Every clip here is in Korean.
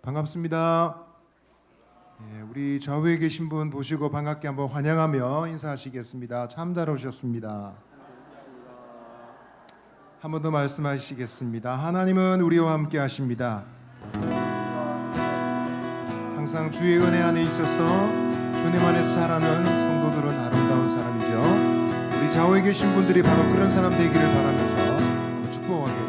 반갑습니다. 우리 좌우에 계신 분 보시고 반갑게 한번 환영하며 인사하시겠습니다. 참 잘 오셨습니다. 한 번 더 말씀하시겠습니다. 하나님은 우리와 함께 하십니다. 항상 주의 은혜 안에 있어서 주님 안에서 살아가는 성도들은 아름다운 사람이죠. 우리 좌우에 계신 분들이 바로 그런 사람 되기를 바라면서 축복하겠습니다.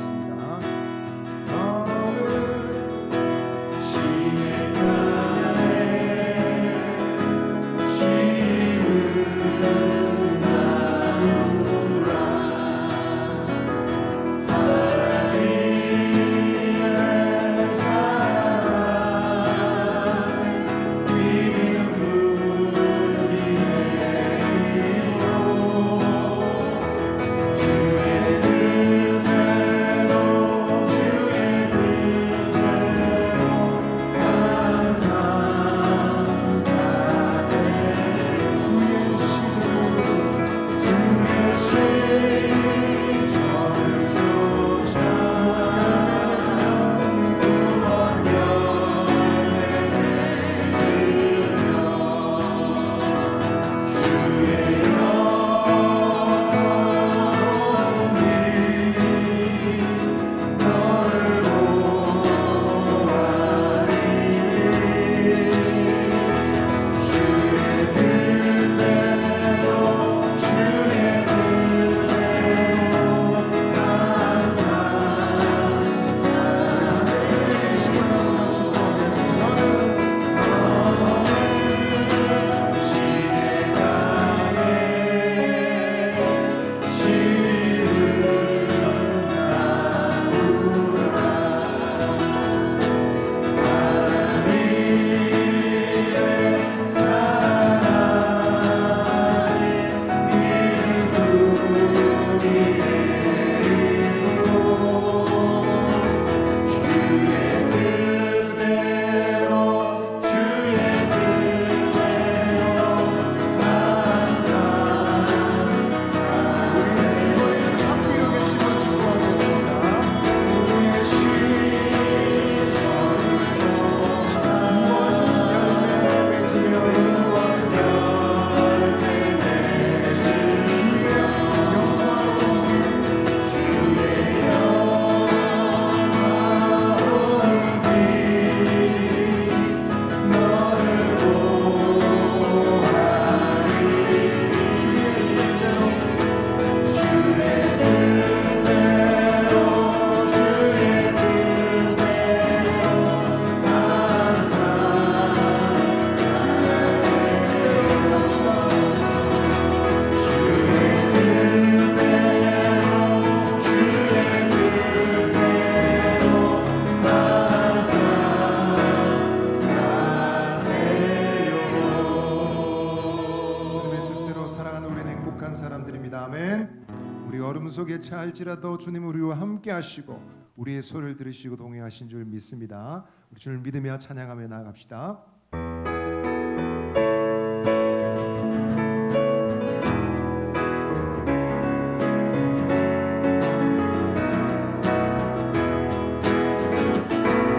속에 차할지라도 주님 우리와 함께 하시고 우리의 소리를 들으시고 동행하신 줄 믿습니다. 우리 주를 믿으며 찬양하며 나아갑시다.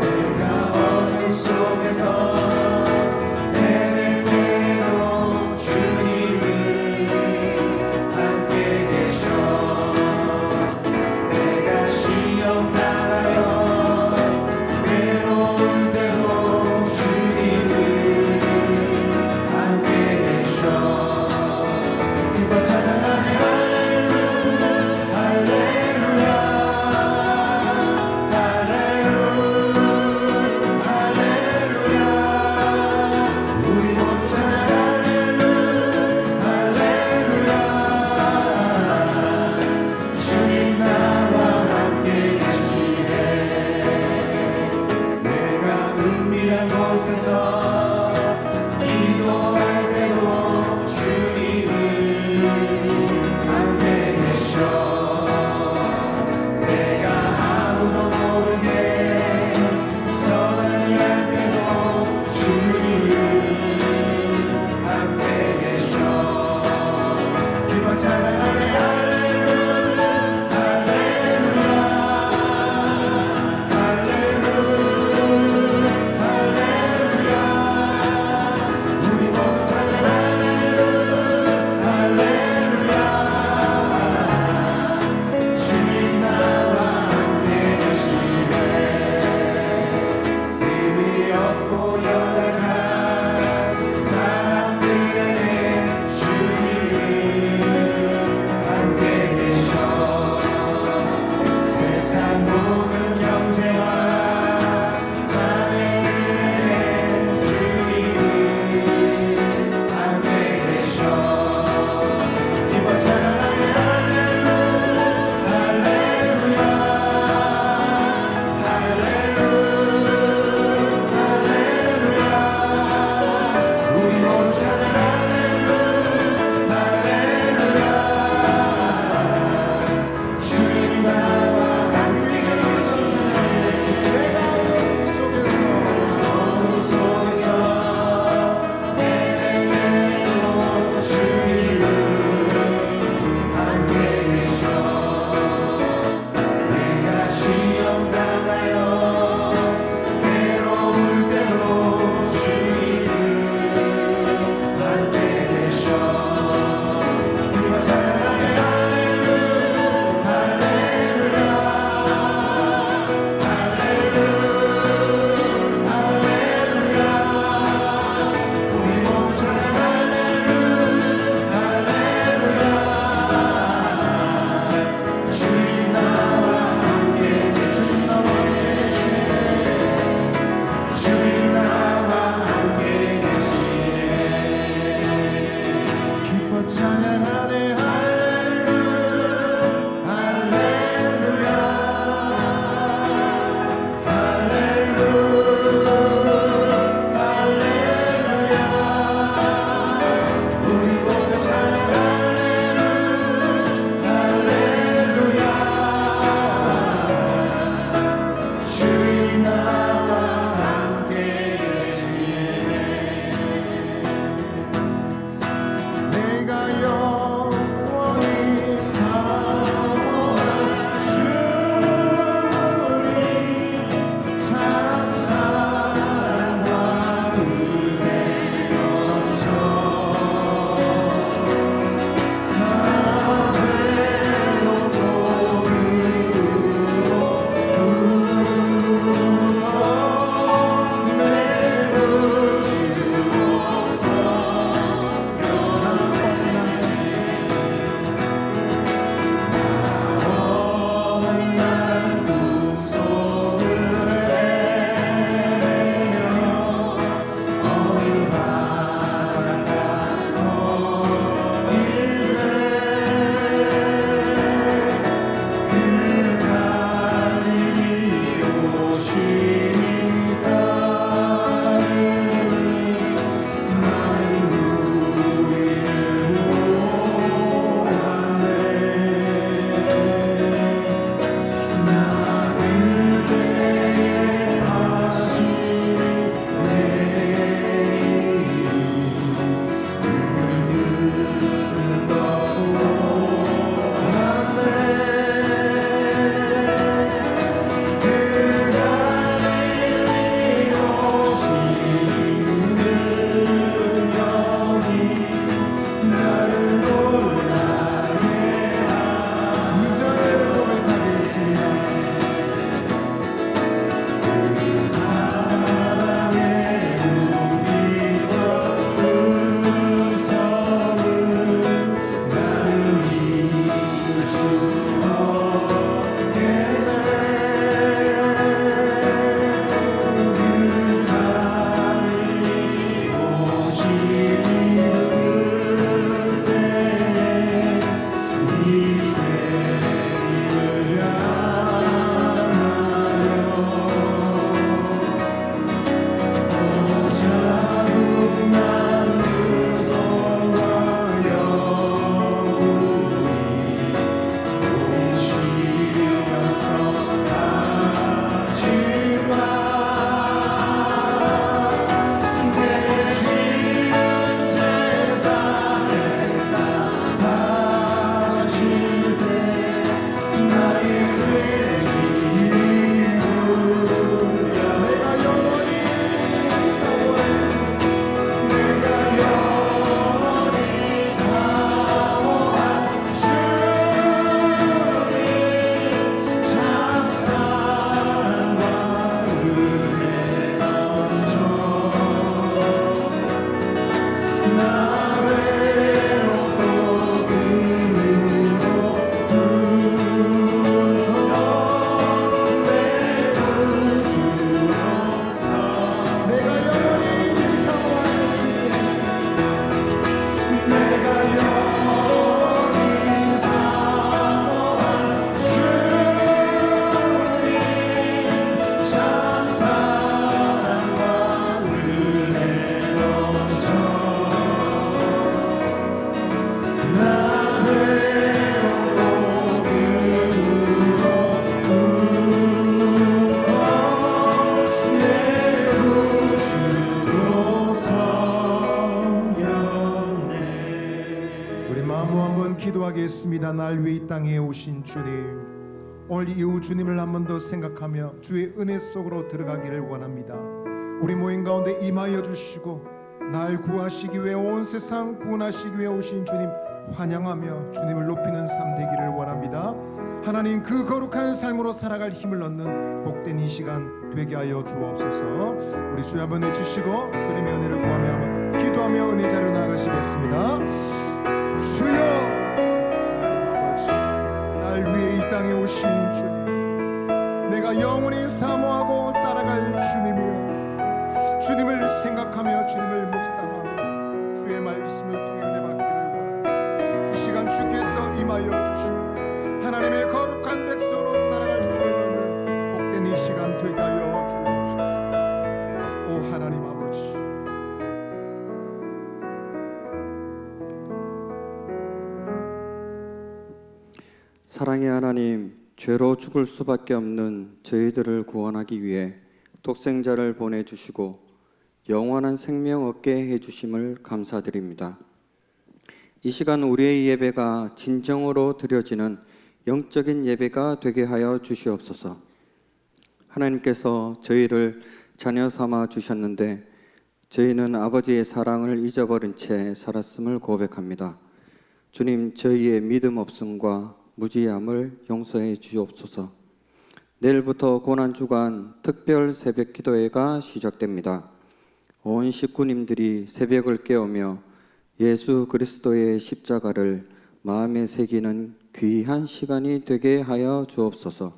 내가 어둠 속에서 나라여 외로운 때도 주님을 세상 모든 형제와 자매들에게 주님이 함께 계셔 기뻐 찬양하게 할렐루야 할렐루야 우리 모두 찬양 할렐루야 주님과 함께 찬양하겠습니다. 땅에 오신 주님, 오늘 이후 주님을 한 번 더 생각하며 주의 은혜 속으로 들어가기를 원합니다. 우리 모임 가운데 임하여 주시고 날 구하시기 위해 온 세상 구원하시기 위해 오신 주님 환영하며 주님을 높이는 삶 되기를 원합니다. 하나님, 그 거룩한 삶으로 살아갈 힘을 얻는 복된 이 시간 되게 하여 주옵소서. 우리 주여 한번 외치시고 주님의 은혜를 구하며 한번 기도하며 은혜 자리로 나아가시겠습니다. 주여, 하나님 아버지, 날 위해 이 땅에 오신 주님, 내가 영원히 사모하고 따라갈 주님이여, 주님을 생각하며 주님을 묵상하며 주의 말씀을 통해 은혜 받기를 원합니다. 이 시간 주께서 임하여 주시고 하나님의 거룩한 백성으로 살아갈 힘을 얻는 복된 이 시간 되게 하여 주옵소서. 오 하나님 아버지, 사랑의 하나님, 죄로 죽을 수밖에 없는 저희들을 구원하기 위해 독생자를 보내주시고 영원한 생명 얻게 해주심을 감사드립니다. 이 시간 우리의 예배가 진정으로 드려지는 영적인 예배가 되게 하여 주시옵소서. 하나님께서 저희를 자녀 삼아 주셨는데 저희는 아버지의 사랑을 잊어버린 채 살았음을 고백합니다. 주님, 저희의 믿음 없음과 무지함을 용서해 주옵소서. 내일부터 고난주간 특별 새벽 기도회가 시작됩니다. 온 식구님들이 새벽을 깨우며 예수 그리스도의 십자가를 마음에 새기는 귀한 시간이 되게 하여 주옵소서.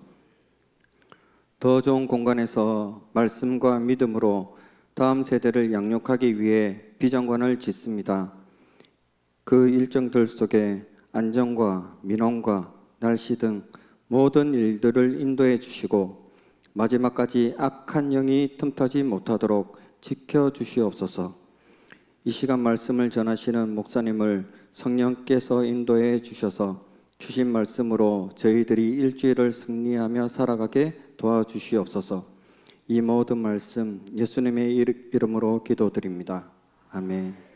더 좋은 공간에서 말씀과 믿음으로 다음 세대를 양육하기 위해 비전관을 짓습니다. 그 일정들 속에 안전과 민원과 날씨 등 모든 일들을 인도해 주시고 마지막까지 악한 영이 틈타지 못하도록 지켜주시옵소서. 이 시간 말씀을 전하시는 목사님을 성령께서 인도해 주셔서 주신 말씀으로 저희들이 일주일을 승리하며 살아가게 도와주시옵소서. 이 모든 말씀 예수님의 이름으로 기도드립니다. 아멘.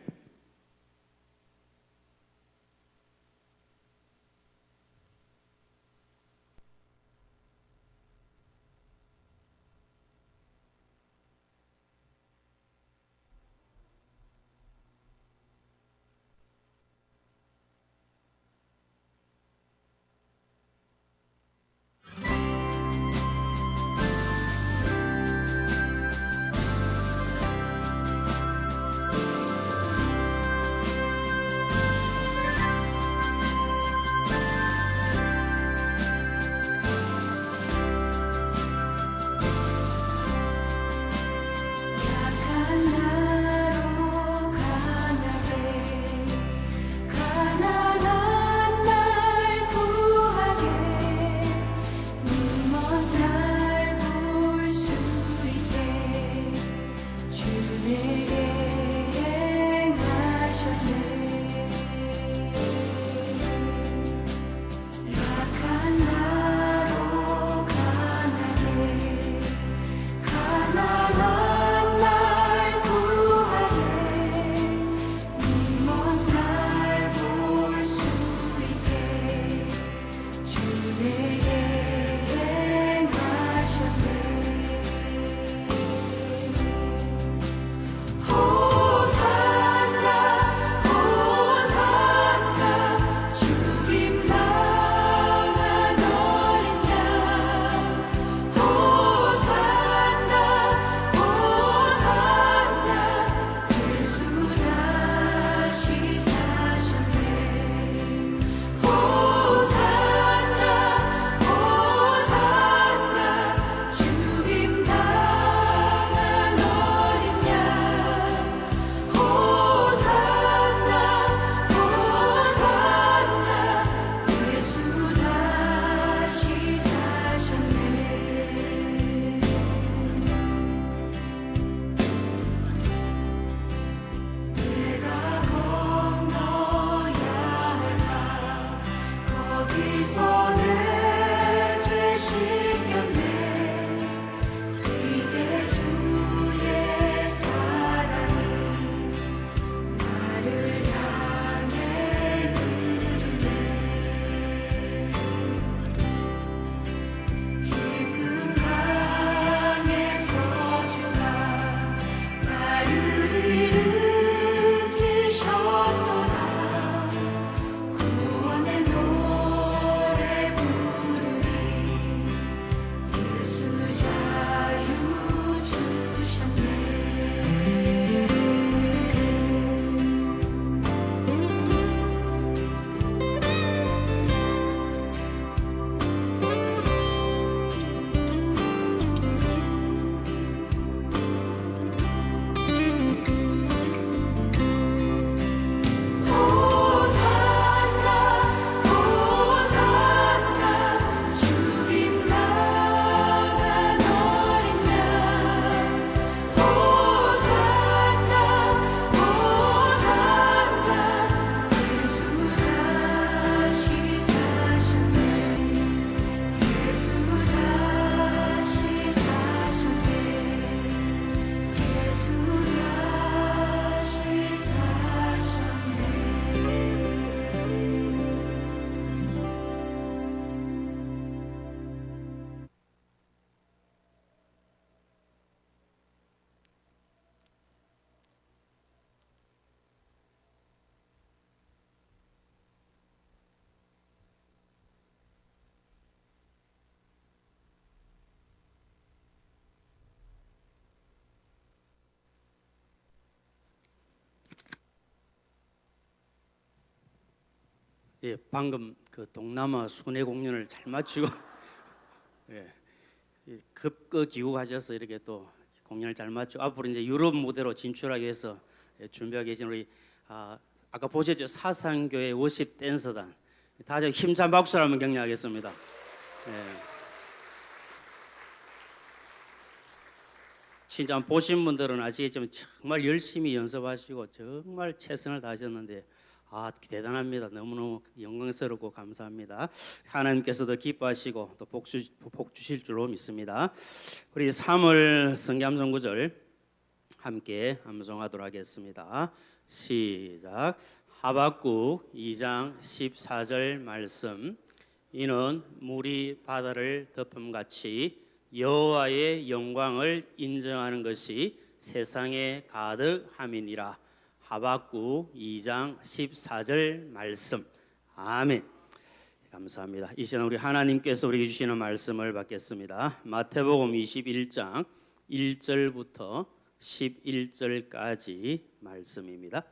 예, 방금 그 동남아 순회 공연을 잘 마치고 예, 급거 귀국하셔서 이렇게 또 공연을 잘 마치고 앞으로 이제 유럽 무대로 진출하기 위해서 준비하고 계신 우리 아까 보셨죠? 사상교회 워십 댄서단 다들 힘찬 박수를 한번 격려하겠습니다. 예. 진짜 보신 분들은 아시겠지만 정말 열심히 연습하시고 정말 최선을 다하셨는데 대단합니다. 너무너무 영광스럽고 감사합니다. 하나님께서도 기뻐하시고 또 복 주실 줄로 믿습니다. 우리 3월 성경함송 구절 함께 암송하도록 하겠습니다. 시작. 하박국 2장 14절 말씀. 이는 물이 바다를 덮음같이 여호와의 영광을 인정하는 것이 세상에 가득함이니라. 하박국 2장 14절 말씀. 아멘. 감사합니다. 이 시간 우리 하나님께서 우리에게 주시는 말씀을 받겠습니다. 마태복음 21장 1절부터 11절까지 말씀입니다.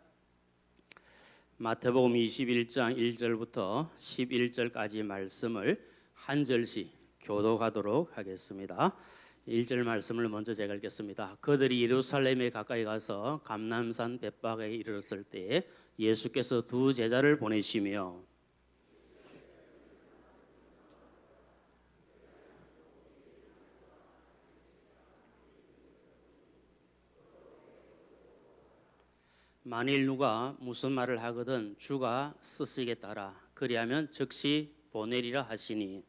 마태복음 21장 1절부터 11절까지 말씀을 한 절씩 교독하도록 하겠습니다. 1절 말씀을 먼저 제가 읽겠습니다. 그들이 예루살렘에 가까이 가서 감람산 벳박에 이르렀을 때 예수께서 두 제자를 보내시며 만일 누가 무슨 말을 하거든 주가 쓰시겠다라 그리하면 즉시 보내리라 하시니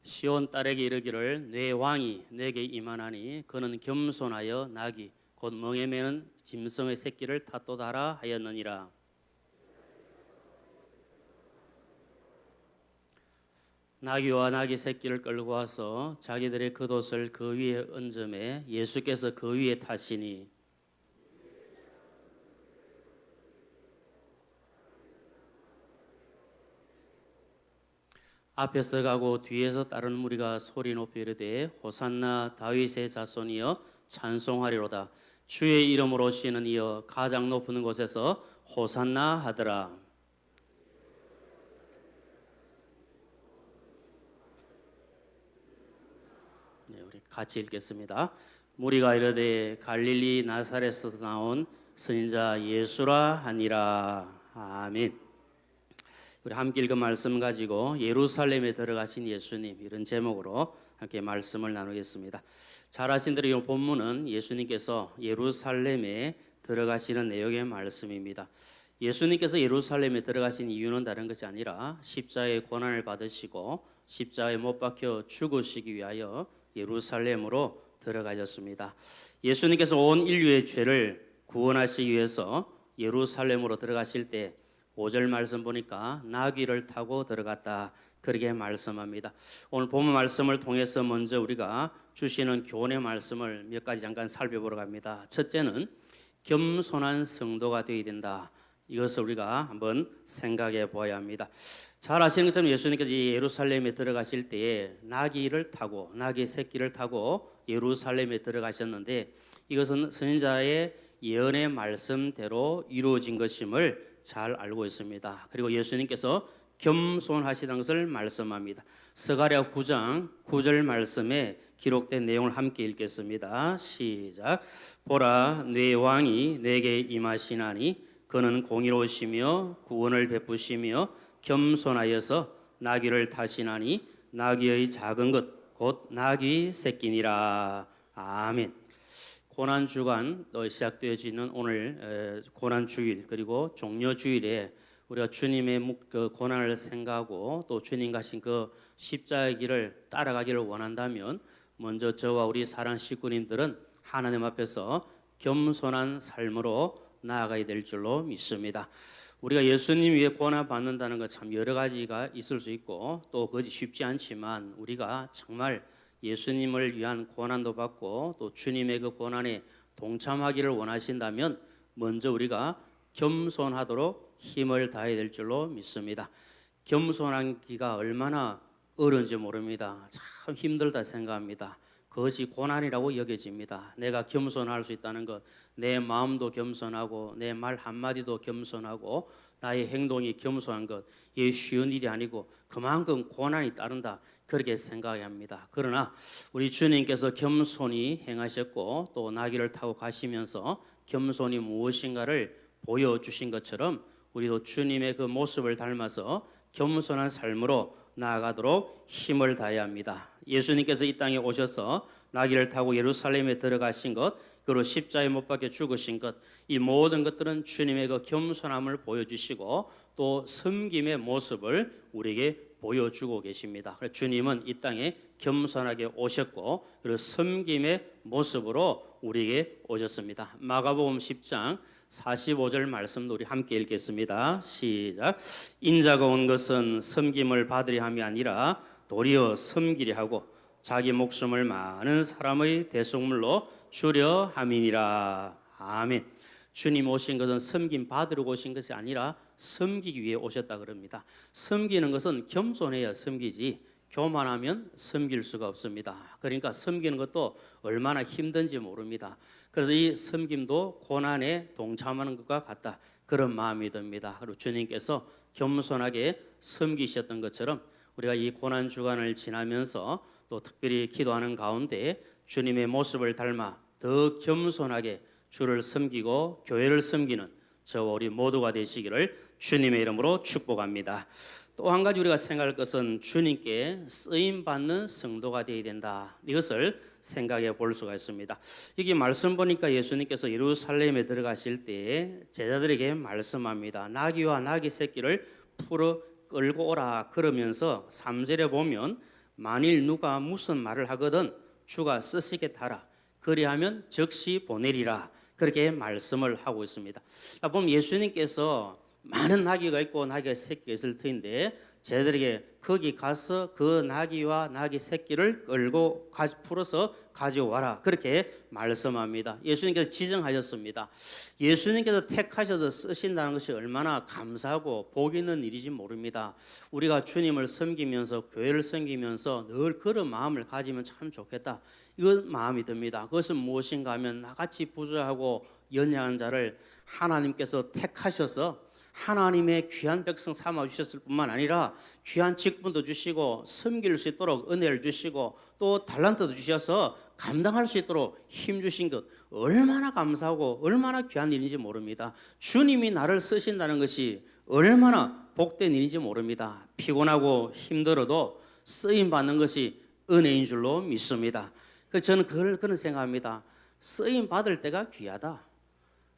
시온 딸에게 이르기를 내 왕이 내게 임하나니 그는 겸손하여 나귀 곧 멍에 매는 짐승의 새끼를 탓도다라 하였느니라. 나귀와 나귀 새끼를 끌고 와서 자기들의 겉옷을 그 위에 얹음에 예수께서 그 위에 타시니 앞에서 가고 뒤에서 따르는 무리가 소리 높이 이르되 호산나 다윗의 자손이여 찬송하리로다. 주의 이름으로 오시는 이여 가장 높은 곳에서 호산나 하더라. 네, 우리 같이 읽겠습니다. 무리가 이르되 갈릴리 나사렛에서 나온 선인자 예수라 하니라. 아멘. 우리 함께 읽은 말씀 가지고 예루살렘에 들어가신 예수님 이런 제목으로 함께 말씀을 나누겠습니다. 잘 아신 대로 이 본문은 예수님께서 예루살렘에 들어가시는 내용의 말씀입니다. 예수님께서 예루살렘에 들어가신 이유는 다른 것이 아니라 십자가의 고난을 받으시고 십자가에 못 박혀 죽으시기 위하여 예루살렘으로 들어가셨습니다. 예수님께서 온 인류의 죄를 구원하시기 위해서 예루살렘으로 들어가실 때 5절 말씀 보니까 나귀를 타고 들어갔다 그렇게 말씀합니다. 오늘 본문 말씀을 통해서 먼저 우리가 주시는 교훈의 말씀을 몇 가지 잠깐 살펴보러 갑니다. 첫째는 겸손한 성도가 되어야 된다. 이것을 우리가 한번 생각해 보아야 합니다. 잘 아시는 것처럼 예수님께서 예루살렘에 들어가실 때에 나귀를 타고 나귀 새끼를 타고 예루살렘에 들어가셨는데 이것은 선지자의 예언의 말씀대로 이루어진 것임을 잘 알고 있습니다. 그리고 예수님께서 겸손하시다는 것을 말씀합니다. 스가랴 9장 9절 말씀에 기록된 내용을 함께 읽겠습니다. 시작. 보라 내 왕이 내게 임하시나니 그는 공의로우시며 구원을 베푸시며 겸손하여서 나귀를 타시나니 나귀의 작은 것 곧 나귀 새끼니라. 아멘. 고난 주간 시작되어지는 오늘 고난 주일 그리고 종려 주일에 우리가 주님의 고난을 생각하고 또 주님 가신 그 십자가의 길을 따라가기를 원한다면 먼저 저와 우리 사랑 식구님들은 하나님 앞에서 겸손한 삶으로 나아가야 될 줄로 믿습니다. 우리가 예수님 위해 고난 받는다는 것 참 여러 가지가 있을 수 있고 또 그것이 쉽지 않지만 우리가 정말 예수님을 위한 고난도 받고 또 주님의 그 고난에 동참하기를 원하신다면 먼저 우리가 겸손하도록 힘을 다해야 될 줄로 믿습니다. 겸손하기가 얼마나 어려운지 모릅니다. 참 힘들다 생각합니다. 그것이 고난이라고 여겨집니다. 내가 겸손할 수 있다는 것, 내 마음도 겸손하고 내 말 한마디도 겸손하고 나의 행동이 겸손한 것, 이게 쉬운 일이 아니고 그만큼 고난이 따른다, 그렇게 생각해야 합니다. 그러나 우리 주님께서 겸손히 행하셨고 또 나귀를 타고 가시면서 겸손이 무엇인가를 보여주신 것처럼 우리도 주님의 그 모습을 닮아서 겸손한 삶으로 나아가도록 힘을 다해야 합니다. 예수님께서 이 땅에 오셔서 나귀를 타고 예루살렘에 들어가신 것, 그리고 십자가에 못 박혀 죽으신 것, 이 모든 것들은 주님의 그 겸손함을 보여주시고 또 섬김의 모습을 우리에게 보여주고 계십니다. 그래서 주님은 이 땅에 겸손하게 오셨고 그리고 섬김의 모습으로 우리에게 오셨습니다. 마가복음 10장 45절 말씀도 우리 함께 읽겠습니다. 시작. 인자가 온 것은 섬김을 받으려 함이 아니라 도리어 섬기려 하고 자기 목숨을 많은 사람의 대속물로 주려 함이니라. 아멘. 주님 오신 것은 섬김 받으러 오신 것이 아니라 섬기기 위해 오셨다 그럽니다. 섬기는 것은 겸손해야 섬기지 교만하면 섬길 수가 없습니다. 그러니까 섬기는 것도 얼마나 힘든지 모릅니다. 그래서 이 섬김도 고난에 동참하는 것과 같다, 그런 마음이 듭니다. 그리고 주님께서 겸손하게 섬기셨던 것처럼 우리가 이 고난 주간을 지나면서 또 특별히 기도하는 가운데 주님의 모습을 닮아 더 겸손하게 주를 섬기고 교회를 섬기는 저와 우리 모두가 되시기를 주님의 이름으로 축복합니다. 또 한 가지 우리가 생각할 것은 주님께 쓰임 받는 성도가 되어야 된다, 이것을 생각해 볼 수가 있습니다. 여기 말씀 보니까 예수님께서 예루살렘에 들어가실 때 제자들에게 말씀합니다. 나귀와 나귀 새끼를 풀어 끌고 오라 그러면서 3절에 보면 만일 누가 무슨 말을 하거든 주가 쓰시게 하라, 그리하면 즉시 보내리라, 그렇게 말씀을 하고 있습니다. 보면 예수님께서 많은 나귀가 있고 나귀가 새끼가 있을 터인데 제자들에게 거기 가서 그 나귀와 나귀 새끼를 끌고 풀어서 가져와라, 그렇게 말씀합니다. 예수님께서 지정하셨습니다. 예수님께서 택하셔서 쓰신다는 것이 얼마나 감사하고 복 있는 일인지 모릅니다. 우리가 주님을 섬기면서 교회를 섬기면서 늘 그런 마음을 가지면 참 좋겠다, 이런 마음이 듭니다. 그것은 무엇인가 하면 나같이 부족하고 연약한 자를 하나님께서 택하셔서 하나님의 귀한 백성 삼아 주셨을 뿐만 아니라 귀한 직분도 주시고 섬길 수 있도록 은혜를 주시고 또 달란트도 주셔서 감당할 수 있도록 힘 주신 것, 얼마나 감사하고 얼마나 귀한 일인지 모릅니다. 주님이 나를 쓰신다는 것이 얼마나 복된 일인지 모릅니다. 피곤하고 힘들어도 쓰임 받는 것이 은혜인 줄로 믿습니다. 그래서 저는 그런 생각합니다. 쓰임 받을 때가 귀하다,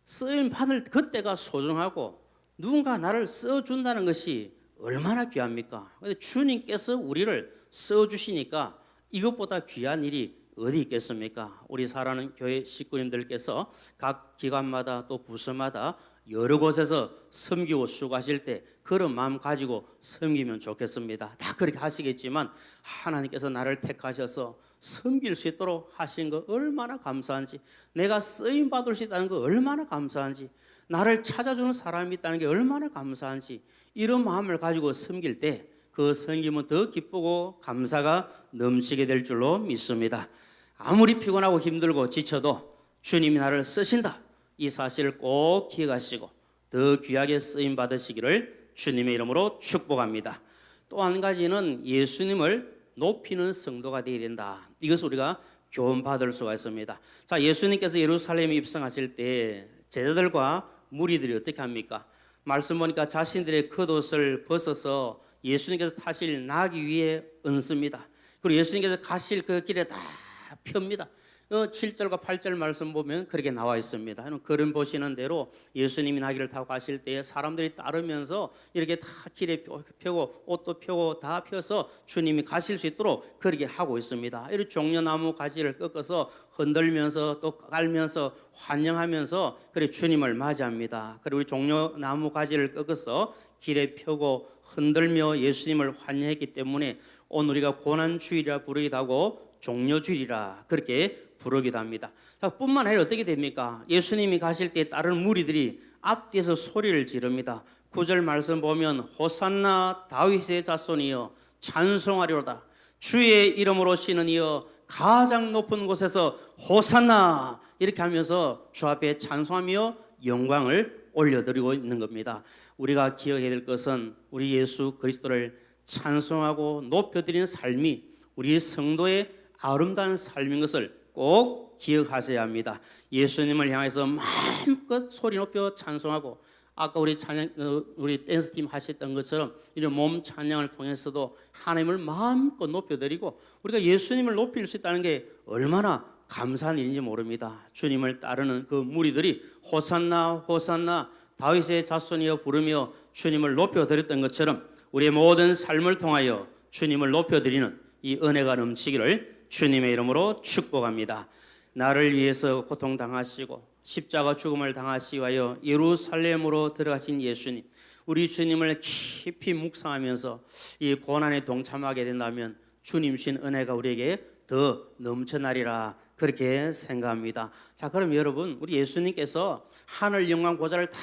쓰임 받을 그때가 소중하고 누군가 나를 써준다는 것이 얼마나 귀합니까? 주님께서 우리를 써주시니까 이것보다 귀한 일이 어디 있겠습니까? 우리 사랑하는 교회 식구님들께서 각 기관마다 또 부서마다 여러 곳에서 섬기고 수고하실 때 그런 마음 가지고 섬기면 좋겠습니다. 다 그렇게 하시겠지만 하나님께서 나를 택하셔서 섬길 수 있도록 하신 거 얼마나 감사한지, 내가 쓰임 받을 수 있다는 거 얼마나 감사한지, 나를 찾아주는 사람이 있다는 게 얼마나 감사한지, 이런 마음을 가지고 섬길 때 그 섬김은 더 기쁘고 감사가 넘치게 될 줄로 믿습니다. 아무리 피곤하고 힘들고 지쳐도 주님이 나를 쓰신다, 이 사실을 꼭 기억하시고 더 귀하게 쓰임 받으시기를 주님의 이름으로 축복합니다. 또 한 가지는 예수님을 높이는 성도가 되어야 된다, 이것을 우리가 교훈받을 수가 있습니다. 자, 예수님께서 예루살렘에 입성하실 때 제자들과 무리들이 어떻게 합니까? 말씀 보니까 자신들의 겉옷을 벗어서 예수님께서 타실 나귀 위에 얹습니다. 그리고 예수님께서 가실 그 길에 다 펴입니다. 7절과 8절 말씀 보면 그렇게 나와 있습니다. 그림 보시는 대로 예수님이 나귀를 타고 가실 때 사람들이 따르면서 이렇게 다 길에 펴고 옷도 펴고 다 펴서 주님이 가실 수 있도록 그렇게 하고 있습니다. 이렇게 종려나무 가지를 꺾어서 흔들면서 또 깔면서 환영하면서 그래 주님을 맞이합니다. 그리고 우리 종려나무 가지를 꺾어서 길에 펴고 흔들며 예수님을 환영했기 때문에 오늘 우리가 고난주일이라 부르기도 하고 종려주일이라 그렇게 부르기도 합니다. 자, 뿐만 아니라 어떻게 됩니까? 예수님이 가실 때 다른 무리들이 앞뒤에서 소리를 지릅니다. 9절 말씀 보면 호산나 다윗의 자손이여 찬송하리로다, 주의 이름으로 오시는 이여 가장 높은 곳에서 호산나 이렇게 하면서 주 앞에 찬송하며 영광을 올려드리고 있는 겁니다. 우리가 기억해야 될 것은 우리 예수 그리스도를 찬송하고 높여드리는 삶이 우리 성도의 아름다운 삶인 것을 꼭 기억하셔야 합니다. 예수님을 향해서 마음껏 소리 높여 찬송하고, 아까 우리 우리 댄스팀 하셨던 것처럼 이런 몸 찬양을 통해서도 하나님을 마음껏 높여드리고, 우리가 예수님을 높일 수 있다는 게 얼마나 감사한 일인지 모릅니다. 주님을 따르는 그 무리들이 호산나 호산나 다윗의 자손이여 부르며 주님을 높여드렸던 것처럼 우리의 모든 삶을 통하여 주님을 높여드리는 이 은혜가 넘치기를 주님의 이름으로 축복합니다. 나를 위해서 고통당하시고 십자가 죽음을 당하시기 위하여 예루살렘으로 들어가신 예수님, 우리 주님을 깊이 묵상하면서 이 고난에 동참하게 된다면 주님 신 은혜가 우리에게 더 넘쳐나리라, 그렇게 생각합니다. 자, 그럼 여러분, 우리 예수님께서 하늘 영광 보좌를 다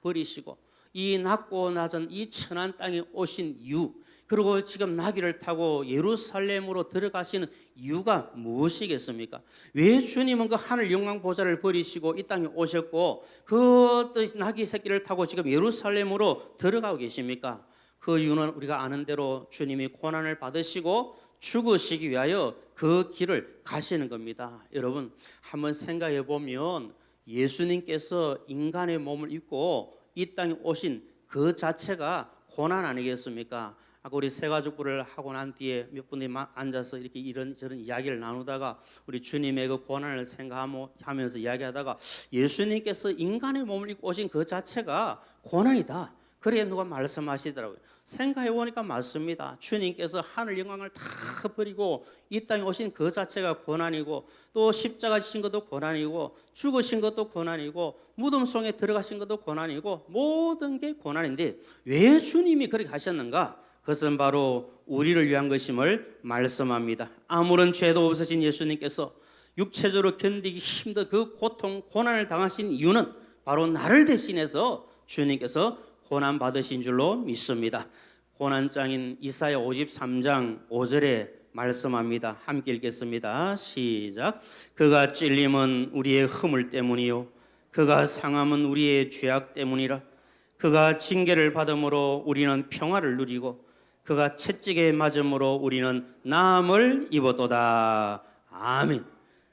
버리시고 이 낮고 낮은 이 천한 땅에 오신 이유, 그리고 지금 나귀를 타고 예루살렘으로 들어가시는 이유가 무엇이겠습니까? 왜 주님은 그 하늘 영광 보좌를 버리시고 이 땅에 오셨고 그 나귀 새끼를 타고 지금 예루살렘으로 들어가고 계십니까? 그 이유는 우리가 아는 대로 주님이 고난을 받으시고 죽으시기 위하여 그 길을 가시는 겁니다. 여러분, 한번 생각해 보면 예수님께서 인간의 몸을 입고 이 땅에 오신 그 자체가 고난 아니겠습니까? 아까 우리 새가족부를 하고 난 뒤에 몇 분이 앉아서 이렇게 이런저런 이야기를 나누다가 우리 주님의 그 고난을 생각하면서 이야기하다가 예수님께서 인간의 몸을 입고 오신 그 자체가 고난이다, 그래 누가 말씀하시더라고요. 생각해 보니까 맞습니다. 주님께서 하늘 영광을 다 버리고 이 땅에 오신 그 자체가 고난이고, 또 십자가 지신 것도 고난이고, 죽으신 것도 고난이고, 무덤 속에 들어가신 것도 고난이고, 모든 게 고난인데 왜 주님이 그렇게 하셨는가? 그것은 바로 우리를 위한 것임을 말씀합니다. 아무런 죄도 없으신 예수님께서 육체적으로 견디기 힘든 그 고통, 고난을 당하신 이유는 바로 나를 대신해서 주님께서 고난 받으신 줄로 믿습니다. 고난장인 이사야 53장 5절에 말씀합니다. 함께 읽겠습니다. 시작. 그가 찔림은 우리의 허물 때문이요 그가 상함은 우리의 죄악 때문이라. 그가 징계를 받음으로 우리는 평화를 누리고 그가 채찍에 맞음으로 우리는 나음을 입었도다. 아멘.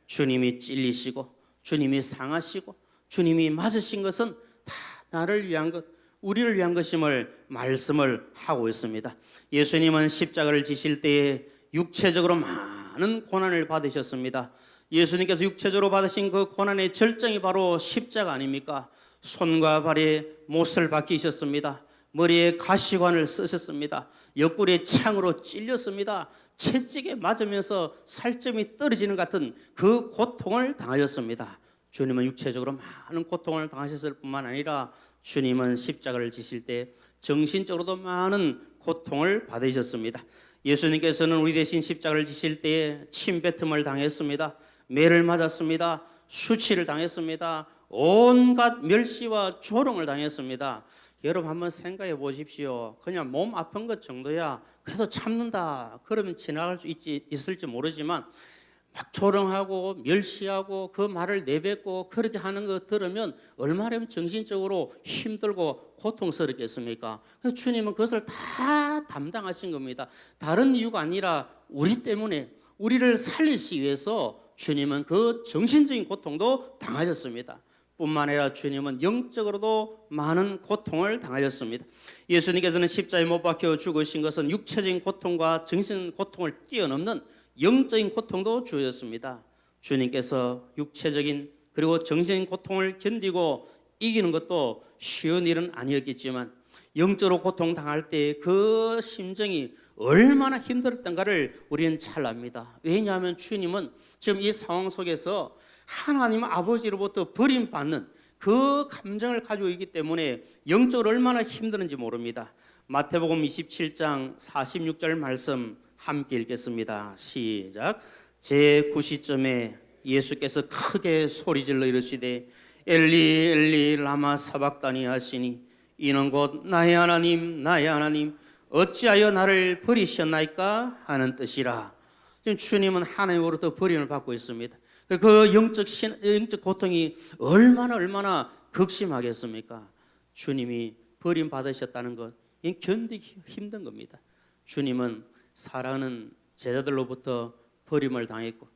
주님이 찔리시고 주님이 상하시고 주님이 맞으신 것은 다 나를 위한 것, 우리를 위한 것임을 말씀을 하고 있습니다. 예수님은 십자가를 지실 때에 육체적으로 많은 고난을 받으셨습니다. 예수님께서 육체적으로 받으신 그 고난의 절정이 바로 십자가 아닙니까? 손과 발에 못을 박히셨습니다. 머리에 가시관을 쓰셨습니다. 옆구리에 창으로 찔렸습니다. 채찍에 맞으면서 살점이 떨어지는 같은 그 고통을 당하셨습니다. 주님은 육체적으로 많은 고통을 당하셨을 뿐만 아니라 주님은 십자가를 지실 때 정신적으로도 많은 고통을 받으셨습니다. 예수님께서는 우리 대신 십자가를 지실 때에 침뱉음을 당했습니다. 매를 맞았습니다. 수치를 당했습니다. 온갖 멸시와 조롱을 당했습니다. 여러분 한번 생각해 보십시오. 그냥 몸 아픈 것 정도야 그래도 참는다, 그러면 지나갈 수 있을지 모르지만 막 조롱하고 멸시하고 그 말을 내뱉고 그렇게 하는 거 들으면 얼마나 정신적으로 힘들고 고통스럽겠습니까? 그래서 주님은 그것을 다 담당하신 겁니다. 다른 이유가 아니라 우리 때문에, 우리를 살리시기 위해서 주님은 그 정신적인 고통도 당하셨습니다. 뿐만 아니라 주님은 영적으로도 많은 고통을 당하셨습니다. 예수님께서는 십자가에 못 박혀 죽으신 것은 육체적인 고통과 정신 고통을 뛰어넘는 영적인 고통도 주셨습니다. 주님께서 육체적인 그리고 정신적인 고통을 견디고 이기는 것도 쉬운 일은 아니었겠지만 영적으로 고통당할 때 그 심정이 얼마나 힘들었던가를 우리는 잘 압니다. 왜냐하면 주님은 지금 이 상황 속에서 하나님 아버지로부터 버림받는 그 감정을 가지고 있기 때문에 영적으로 얼마나 힘드는지 모릅니다. 마태복음 27장 46절 말씀 함께 읽겠습니다. 시작. 제9시쯤에 예수께서 크게 소리질러 이르시되 엘리 엘리 라마 사박다니 하시니 이는 곧 나의 하나님 나의 하나님 어찌하여 나를 버리셨나이까 하는 뜻이라. 지금 주님은 하나님으로부터 버림을 받고 있습니다. 그 영적 고통이 얼마나 극심하겠습니까? 주님이 버림 받으셨다는 것, 이건 견디기 힘든 겁니다. 주님은 사랑하는 제자들로부터 버림을 당했고,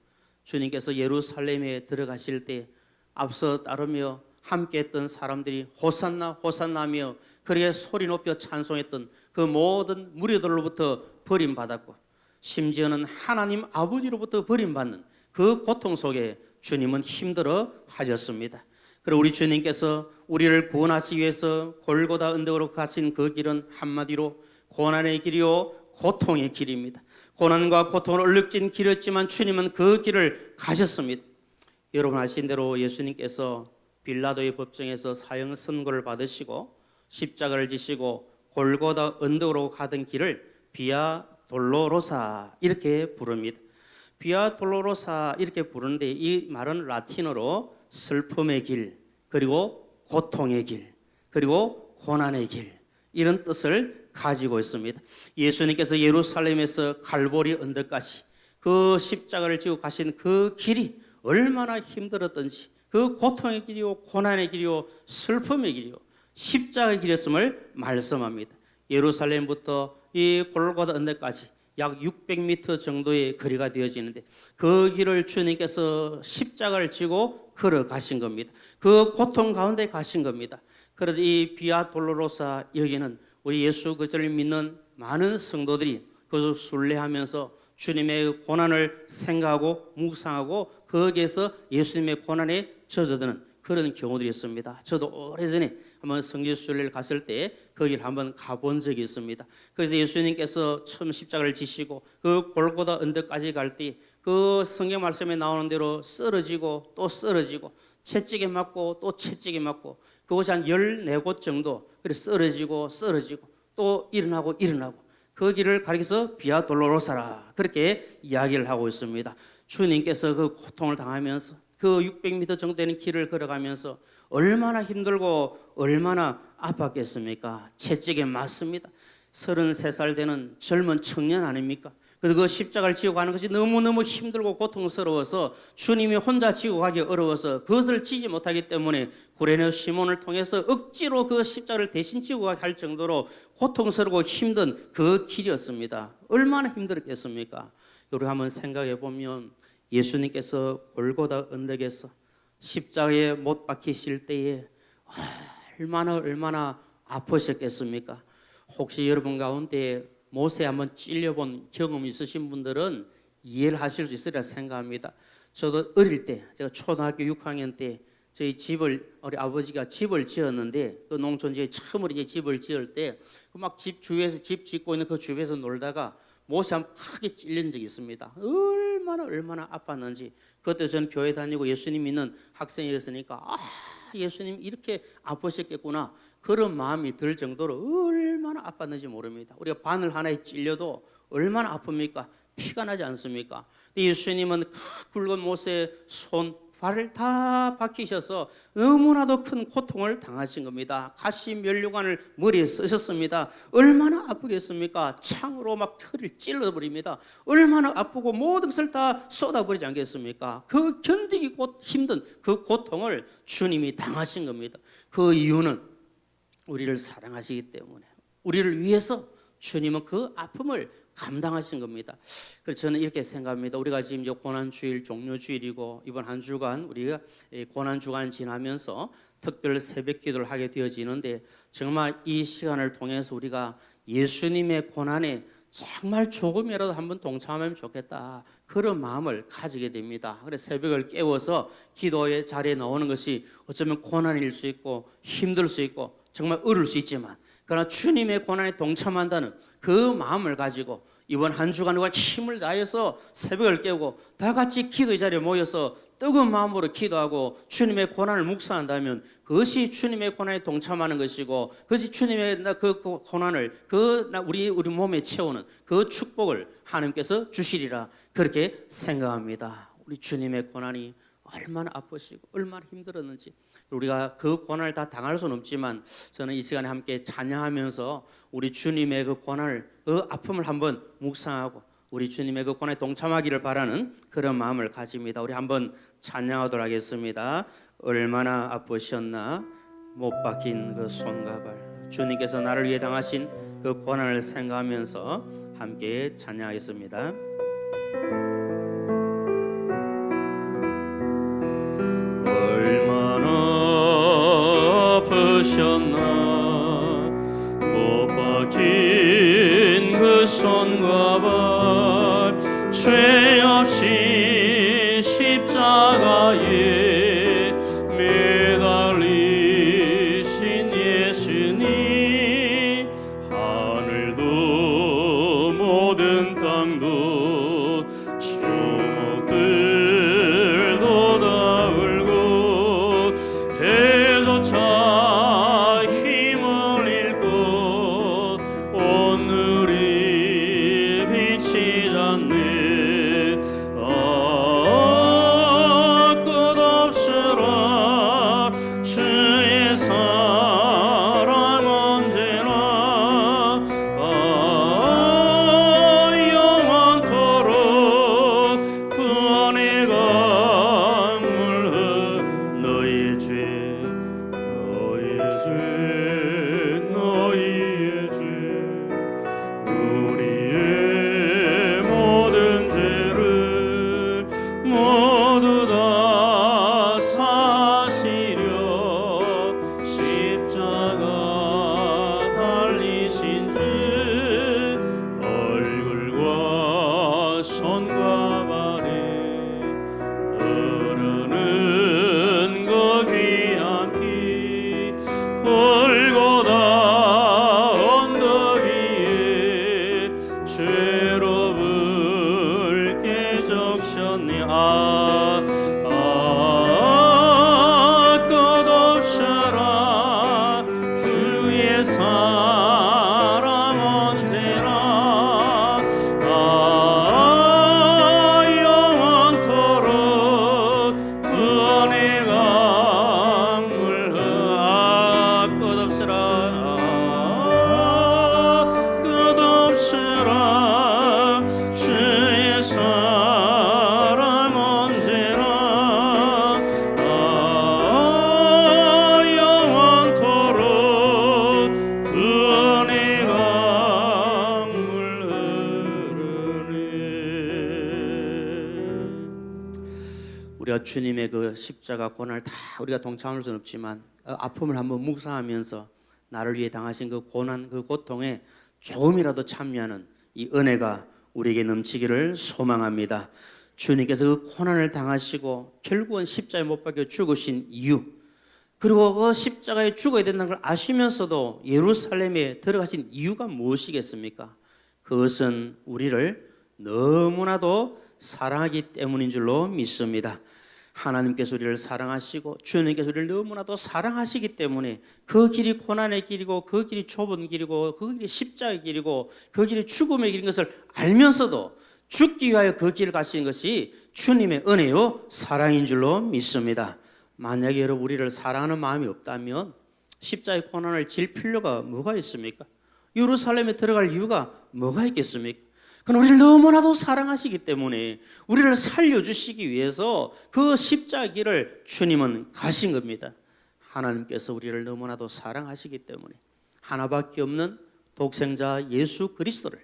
주님께서 예루살렘에 들어가실 때 앞서 따르며 함께했던 사람들이 호산나 호산나며 그렇게 소리 높여 찬송했던 그 모든 무리들로부터 버림받았고, 심지어는 하나님 아버지로부터 버림받는 그 고통 속에 주님은 힘들어 하셨습니다. 그리고 우리 주님께서 우리를 구원하시기 위해서 골고다 언덕으로 가신 그 길은 한마디로 고난의 길이요 고통의 길입니다. 고난과 고통을 얼룩진 길이었지만 주님은 그 길을 가셨습니다. 여러분 아신 대로 예수님께서 빌라도의 법정에서 사형 선고를 받으시고 십자가를 지시고 골고다 언덕으로 가던 길을 비아 돌로로사 이렇게 부릅니다. 비아 돌로로사 이렇게 부르는데 이 말은 라틴어로 슬픔의 길, 그리고 고통의 길, 그리고 고난의 길, 이런 뜻을 가지고 있습니다. 예수님께서 예루살렘에서 갈보리 언덕까지 그 십자가를 지고 가신 그 길이 얼마나 힘들었던지, 그 고통의 길이요 고난의 길이요 슬픔의 길이요 십자가의 길이었음을 말씀합니다. 예루살렘부터 이 골고다 언덕까지 약 600m 정도의 거리가 되어지는데 그 길을 주님께서 십자가를 지고 걸어가신 겁니다. 그 고통 가운데 가신 겁니다. 그래서 이 비아 돌로로사 여기는 우리 예수 그리스도를 믿는 많은 성도들이 그것을 순례하면서 주님의 고난을 생각하고 묵상하고 거기에서 예수님의 고난에 젖어드는 그런 경우들이 있습니다. 저도 오래전에 한번 성지순례를 갔을 때 거기를 한번 가본 적이 있습니다. 그래서 예수님께서 처음 십자가를 지시고 그 골고다 언덕까지 갈 때 그 성경 말씀에 나오는 대로 쓰러지고 또 쓰러지고 채찍에 맞고 또 채찍에 맞고 그것이 한 14곳 정도 그래 쓰러지고 또 일어나고 그 길을 가리켜서 비아 돌로로사라 그렇게 이야기를 하고 있습니다. 주님께서 그 고통을 당하면서 그 600m 정도 되는 길을 걸어가면서 얼마나 힘들고 얼마나 아팠겠습니까? 채찍에 맞습니다. 33살 되는 젊은 청년 아닙니까? 그래서 그 십자가를 지고 가는 것이 너무너무 힘들고 고통스러워서 주님이 혼자 지고 가기 어려워서 그것을 지지 못하기 때문에 구레네 시몬을 통해서 억지로 그 십자가를 대신 지고 가게 할 정도로 고통스럽고 힘든 그 길이었습니다. 얼마나 힘들었겠습니까? 우리 한번 생각해 보면 예수님께서 골고다 언덕에서 십자가에 못 박히실 때에 얼마나 아프셨겠습니까? 혹시 여러분 가운데 모세 한번 찔려본 경험 있으신 분들은 이해를 하실 수 있으리라 생각합니다. 저도 어릴 때, 제가 초등학교 6학년 때 저희 우리 아버지가 집을 지었는데 그 농촌지에 처음으로 이제 집을 지을 때 막 집 주위에서 집 짓고 있는 그 주위에서 놀다가 못이 한번 크게 찔린 적이 있습니다. 얼마나 아팠는지. 그때 저는 교회 다니고 예수님 믿는 학생이었으니까 예수님 이렇게 아프셨겠구나 그런 마음이 들 정도로 얼마나 아팠는지 모릅니다. 우리가 바늘 하나에 찔려도 얼마나 아픕니까? 피가 나지 않습니까? 예수님은 굵은 못에 손, 발을 다 박히셔서 너무나도 큰 고통을 당하신 겁니다. 가시 면류관을 머리에 쓰셨습니다. 얼마나 아프겠습니까? 창으로 막 털을 찔러버립니다. 얼마나 아프고 모든 것을 다 쏟아버리지 않겠습니까? 그 견디기 힘든 그 고통을 주님이 당하신 겁니다. 그 이유는 우리를 사랑하시기 때문에 우리를 위해서 주님은 그 아픔을 감당하신 겁니다. 그래서 저는 이렇게 생각합니다. 우리가 지금 이제 고난주일 종료주일이고 이번 한 주간 우리가 고난주간 지나면서 특별 새벽 기도를 하게 되어지는데 정말 이 시간을 통해서 우리가 예수님의 고난에 정말 조금이라도 한번 동참하면 좋겠다 그런 마음을 가지게 됩니다. 그래서 새벽을 깨워서 기도의 자리에 나오는 것이 어쩌면 고난일 수 있고 힘들 수 있고 정말 어려울 수 있지만 그러나 주님의 고난에 동참한다는 그 마음을 가지고 이번 한 주간 우리가 힘을 다해서 새벽을 깨우고 다 같이 기도의 자리에 모여서 뜨거운 마음으로 기도하고 주님의 고난을 묵상한다면 그것이 주님의 고난에 동참하는 것이고 그것이 주님의 그 고난을 우리 몸에 채우는 그 축복을 하나님께서 주시리라 그렇게 생각합니다. 우리 주님의 고난이 얼마나 아프시고 얼마나 힘들었는지 우리가 그 고난을 다 당할 수는 없지만 저는 이 시간에 함께 찬양하면서 우리 주님의 그 고난을 그 아픔을 한번 묵상하고 우리 주님의 그 고난에 동참하기를 바라는 그런 마음을 가집니다. 우리 한번 찬양하도록 하겠습니다. 얼마나 아프셨나 못 박힌 그 손과 발, 주님께서 나를 위해 당하신 그 고난을 생각하면서 함께 찬양하겠습니다. 얼마나 아프셨나 못 박힌 그 손과 발, 죄 없이 십자가에 매달리신 예수님, 하늘도 모든 땅도 주먹들도 다 울고 해조차 힘을 잃고 오늘이 빛이 졌네. 끝없으라 주의 사랑 언제나 영원토록 그 안에 강물 너의 죄 너희의 죄 우리의 모든 죄를 모두 다 사시려 십자가 달리신 주, 얼굴과 손과 발에 흐르는 그 귀한 피, 골고다 언덕 위에 죄로 붉게 적셨네. 끝없으라 주의 사랑 언제나 영원토록 그 안에 강물 끝없으라 주의 사랑 언제나 영원토록 그 안에 강물 흐르네. 우리가 주님의 그 십자가 고난을 다 우리가 동참할 수는 없지만 아픔을 한번 묵상하면서 나를 위해 당하신 그 고난, 그 고통에 조금이라도 참여하는 이 은혜가 우리에게 넘치기를 소망합니다. 주님께서 그 고난을 당하시고 결국은 십자가에 못 박혀 죽으신 이유, 그리고 그 십자가에 죽어야 된다는 걸 아시면서도 예루살렘에 들어가신 이유가 무엇이겠습니까? 그것은 우리를 너무나도 사랑하기 때문인 줄로 믿습니다. 하나님께서 우리를 사랑하시고 주님께서 우리를 너무나도 사랑하시기 때문에 그 길이 고난의 길이고 그 길이 좁은 길이고 그 길이 십자가의 길이고 그 길이 죽음의 길인 것을 알면서도 죽기 위하여 그 길을 가시는 것이 주님의 은혜요 사랑인 줄로 믿습니다. 만약에 여러분 우리를 사랑하는 마음이 없다면 십자가의 고난을 질 필요가 뭐가 있습니까? 예루살렘에 들어갈 이유가 뭐가 있겠습니까? 그건 우리를 너무나도 사랑하시기 때문에 우리를 살려주시기 위해서 그 십자가 길을 주님은 가신 겁니다. 하나님께서 우리를 너무나도 사랑하시기 때문에 하나밖에 없는 독생자 예수 그리스도를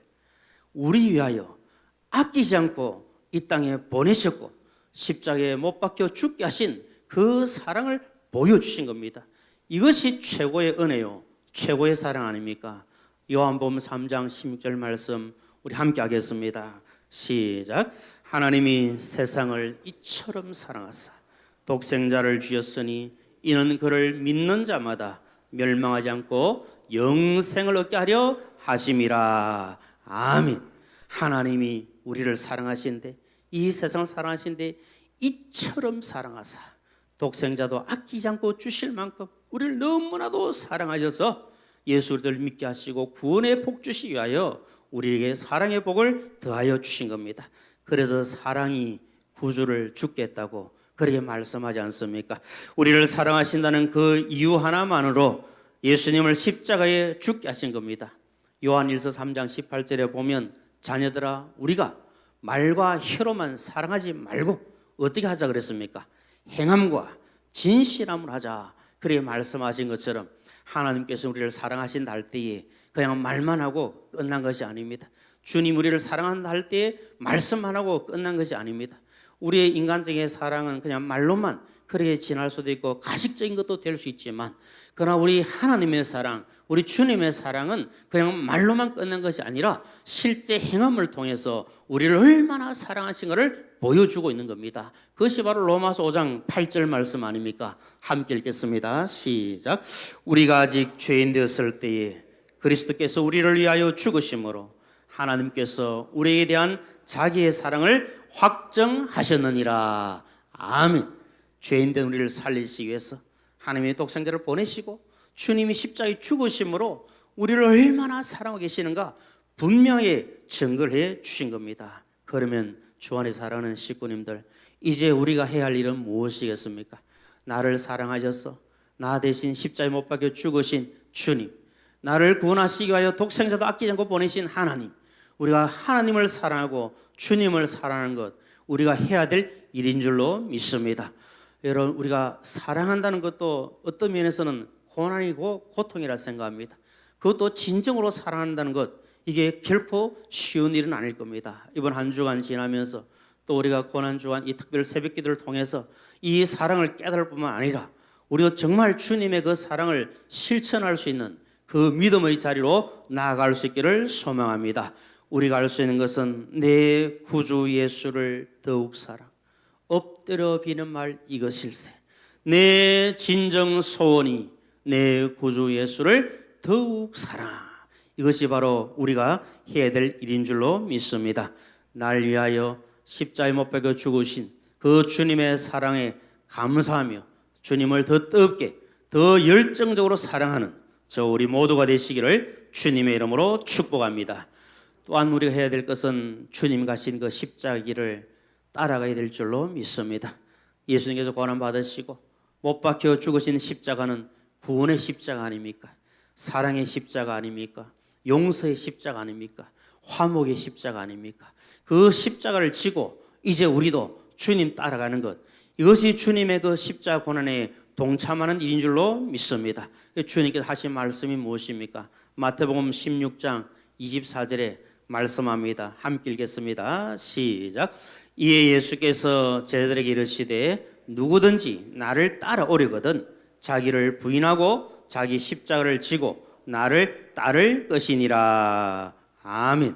우리 위하여 아끼지 않고 이 땅에 보내셨고 십자가에 못 박혀 죽게 하신 그 사랑을 보여주신 겁니다. 이것이 최고의 은혜요 최고의 사랑 아닙니까? 요한복음 3장 16절 말씀 우리 함께 하겠습니다. 시작. 하나님이 세상을 이처럼 사랑하사 독생자를 주셨으니 이는 그를 믿는 자마다 멸망하지 않고 영생을 얻게 하려 하심이라. 아멘. 하나님이 우리를 사랑하신데 이 세상을 사랑하신데 이처럼 사랑하사 독생자도 아끼지 않고 주실 만큼 우리를 너무나도 사랑하셔서 예수를 믿게 하시고 구원의 복 주시기 위하여 우리에게 사랑의 복을 더하여 주신 겁니다. 그래서 사랑이 구주를 죽게 했다고 그렇게 말씀하지 않습니까? 우리를 사랑하신다는 그 이유 하나만으로 예수님을 십자가에 죽게 하신 겁니다. 요한일서 3장 18절에 보면 자녀들아, 우리가 말과 혀로만 사랑하지 말고 어떻게 하자 그랬습니까? 행함과 진실함을 하자. 그렇게 말씀하신 것처럼 하나님께서 우리를 사랑하신다 할 때에 그냥 말만 하고 끝난 것이 아닙니다. 주님 우리를 사랑한다 할 때에 말씀만 하고 끝난 것이 아닙니다. 우리의 인간적인 사랑은 그냥 말로만 그렇게 지날 수도 있고 가식적인 것도 될 수 있지만, 그러나 우리 하나님의 사랑, 우리 주님의 사랑은 그냥 말로만 끝난 것이 아니라 실제 행함을 통해서 우리를 얼마나 사랑하신 것을 보여주고 있는 겁니다. 그것이 바로 로마서 5장 8절 말씀 아닙니까? 함께 읽겠습니다. 시작. 우리가 아직 죄인 되었을 때에 그리스도께서 우리를 위하여 죽으심으로 하나님께서 우리에 대한 자기의 사랑을 확정하셨느니라. 아멘. 죄인된 우리를 살리시기 위해서 하나님의 독생자를 보내시고 주님이 십자가에 죽으심으로 우리를 얼마나 사랑하고 계시는가 분명히 증거를 해 주신 겁니다. 그러면 주 안에 사랑하는 식구님들, 이제 우리가 해야 할 일은 무엇이겠습니까? 나를 사랑하셔서 나 대신 십자가에 못 박혀 죽으신 주님, 나를 구원하시기 위하여 독생자도 아끼지 않고 보내신 하나님, 우리가 하나님을 사랑하고 주님을 사랑하는 것, 우리가 해야 될 일인 줄로 믿습니다. 여러분, 우리가 사랑한다는 것도 어떤 면에서는 고난이고 고통이라 생각합니다. 그것도 진정으로 사랑한다는 것, 이게 결코 쉬운 일은 아닐 겁니다. 이번 한 주간 지나면서 또 우리가 고난주간 이 특별 새벽기도를 통해서 이 사랑을 깨달을 뿐만 아니라 우리도 정말 주님의 그 사랑을 실천할 수 있는 그 믿음의 자리로 나아갈 수 있기를 소망합니다. 우리가 알 수 있는 것은 내 구주 예수를 더욱 사랑, 엎드려 비는 말 이것일세. 내 진정 소원이 내 구주 예수를 더욱 사랑. 이것이 바로 우리가 해야 될 일인 줄로 믿습니다. 날 위하여 십자가에 못 박혀 죽으신 그 주님의 사랑에 감사하며 주님을 더 뜨겁게 더 열정적으로 사랑하는 저 우리 모두가 되시기를 주님의 이름으로 축복합니다. 또한 우리가 해야 될 것은 주님 가신 그 십자가 길을 따라가야 될 줄로 믿습니다. 예수님께서 고난 받으시고 못 박혀 죽으신 십자가는 구원의 십자가 아닙니까? 사랑의 십자가 아닙니까? 용서의 십자가 아닙니까? 화목의 십자가 아닙니까? 그 십자가를 지고 이제 우리도 주님 따라가는 것, 이것이 주님의 그 십자가 고난에 동참하는 일인 줄로 믿습니다. 주님께서 하신 말씀이 무엇입니까? 마태복음 16장 24절에 말씀합니다. 함께 읽겠습니다. 시작. 이에 예수께서 제자들에게 이르시되 누구든지 나를 따라오려거든 자기를 부인하고 자기 십자가를 지고 나를 따를 것이니라. 아멘.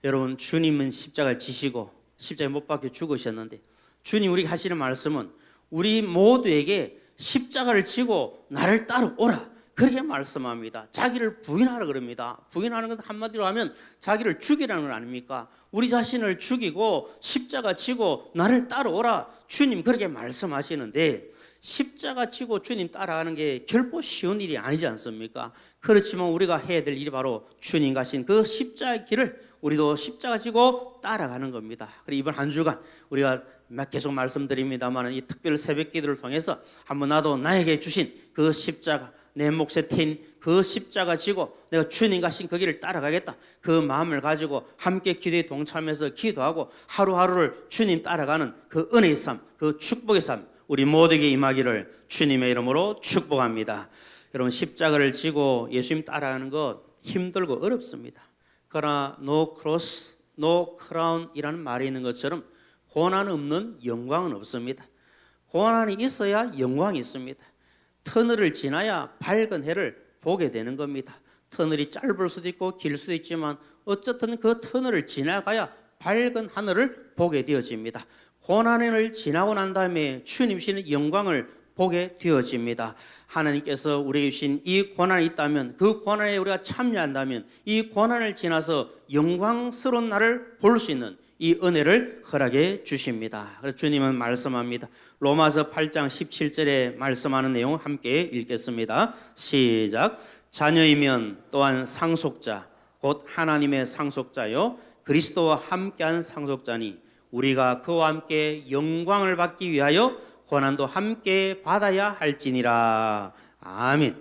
여러분, 주님은 십자가를 지시고 십자가에 못 박혀 죽으셨는데 주님 우리가 하시는 말씀은 우리 모두에게 십자가를 지고 나를 따라오라, 그렇게 말씀합니다. 자기를 부인하라 그럽니다. 부인하는 것 한마디로 하면 자기를 죽이라는 건 아닙니까? 우리 자신을 죽이고 십자가 지고 나를 따라오라, 주님 그렇게 말씀하시는데 십자가 지고 주님 따라가는 게 결코 쉬운 일이 아니지 않습니까? 그렇지만 우리가 해야 될 일이 바로 주님 가신 그 십자가의 길을 우리도 십자가 지고 따라가는 겁니다. 그리고 이번 한 주간 우리가 계속 말씀드립니다만 이 특별 새벽 기도를 통해서 한번 나도 나에게 주신 그 십자가, 내 몫에 튄 그 십자가 지고 내가 주님 가신 그 길을 따라가겠다, 그 마음을 가지고 함께 기도에 동참해서 기도하고 하루하루를 주님 따라가는 그 은혜의 삶, 그 축복의 삶 우리 모두에게 임하기를 주님의 이름으로 축복합니다. 여러분, 십자가를 지고 예수님 따라가는 것 힘들고 어렵습니다. 그러나 no cross, no crown 이라는 말이 있는 것처럼 고난 없는 영광은 없습니다. 고난이 있어야 영광이 있습니다. 터널을 지나야 밝은 해를 보게 되는 겁니다. 터널이 짧을 수도 있고 길 수도 있지만 어쨌든 그 터널을 지나가야 밝은 하늘을 보게 되어집니다. 고난을 지나고 난 다음에 주님 주시는 영광을 보게 되어집니다. 하나님께서 우리에게 주신 이 고난이 있다면, 그 고난에 우리가 참여한다면 이 고난을 지나서 영광스러운 날을 볼 수 있는 이 은혜를 허락해 주십니다. 그래서 주님은 말씀합니다. 로마서 8장 17절에 말씀하는 내용 함께 읽겠습니다. 시작. 자녀이면 또한 상속자, 곧 하나님의 상속자요 그리스도와 함께한 상속자니 우리가 그와 함께 영광을 받기 위하여 고난도 함께 받아야 할지니라. 아멘.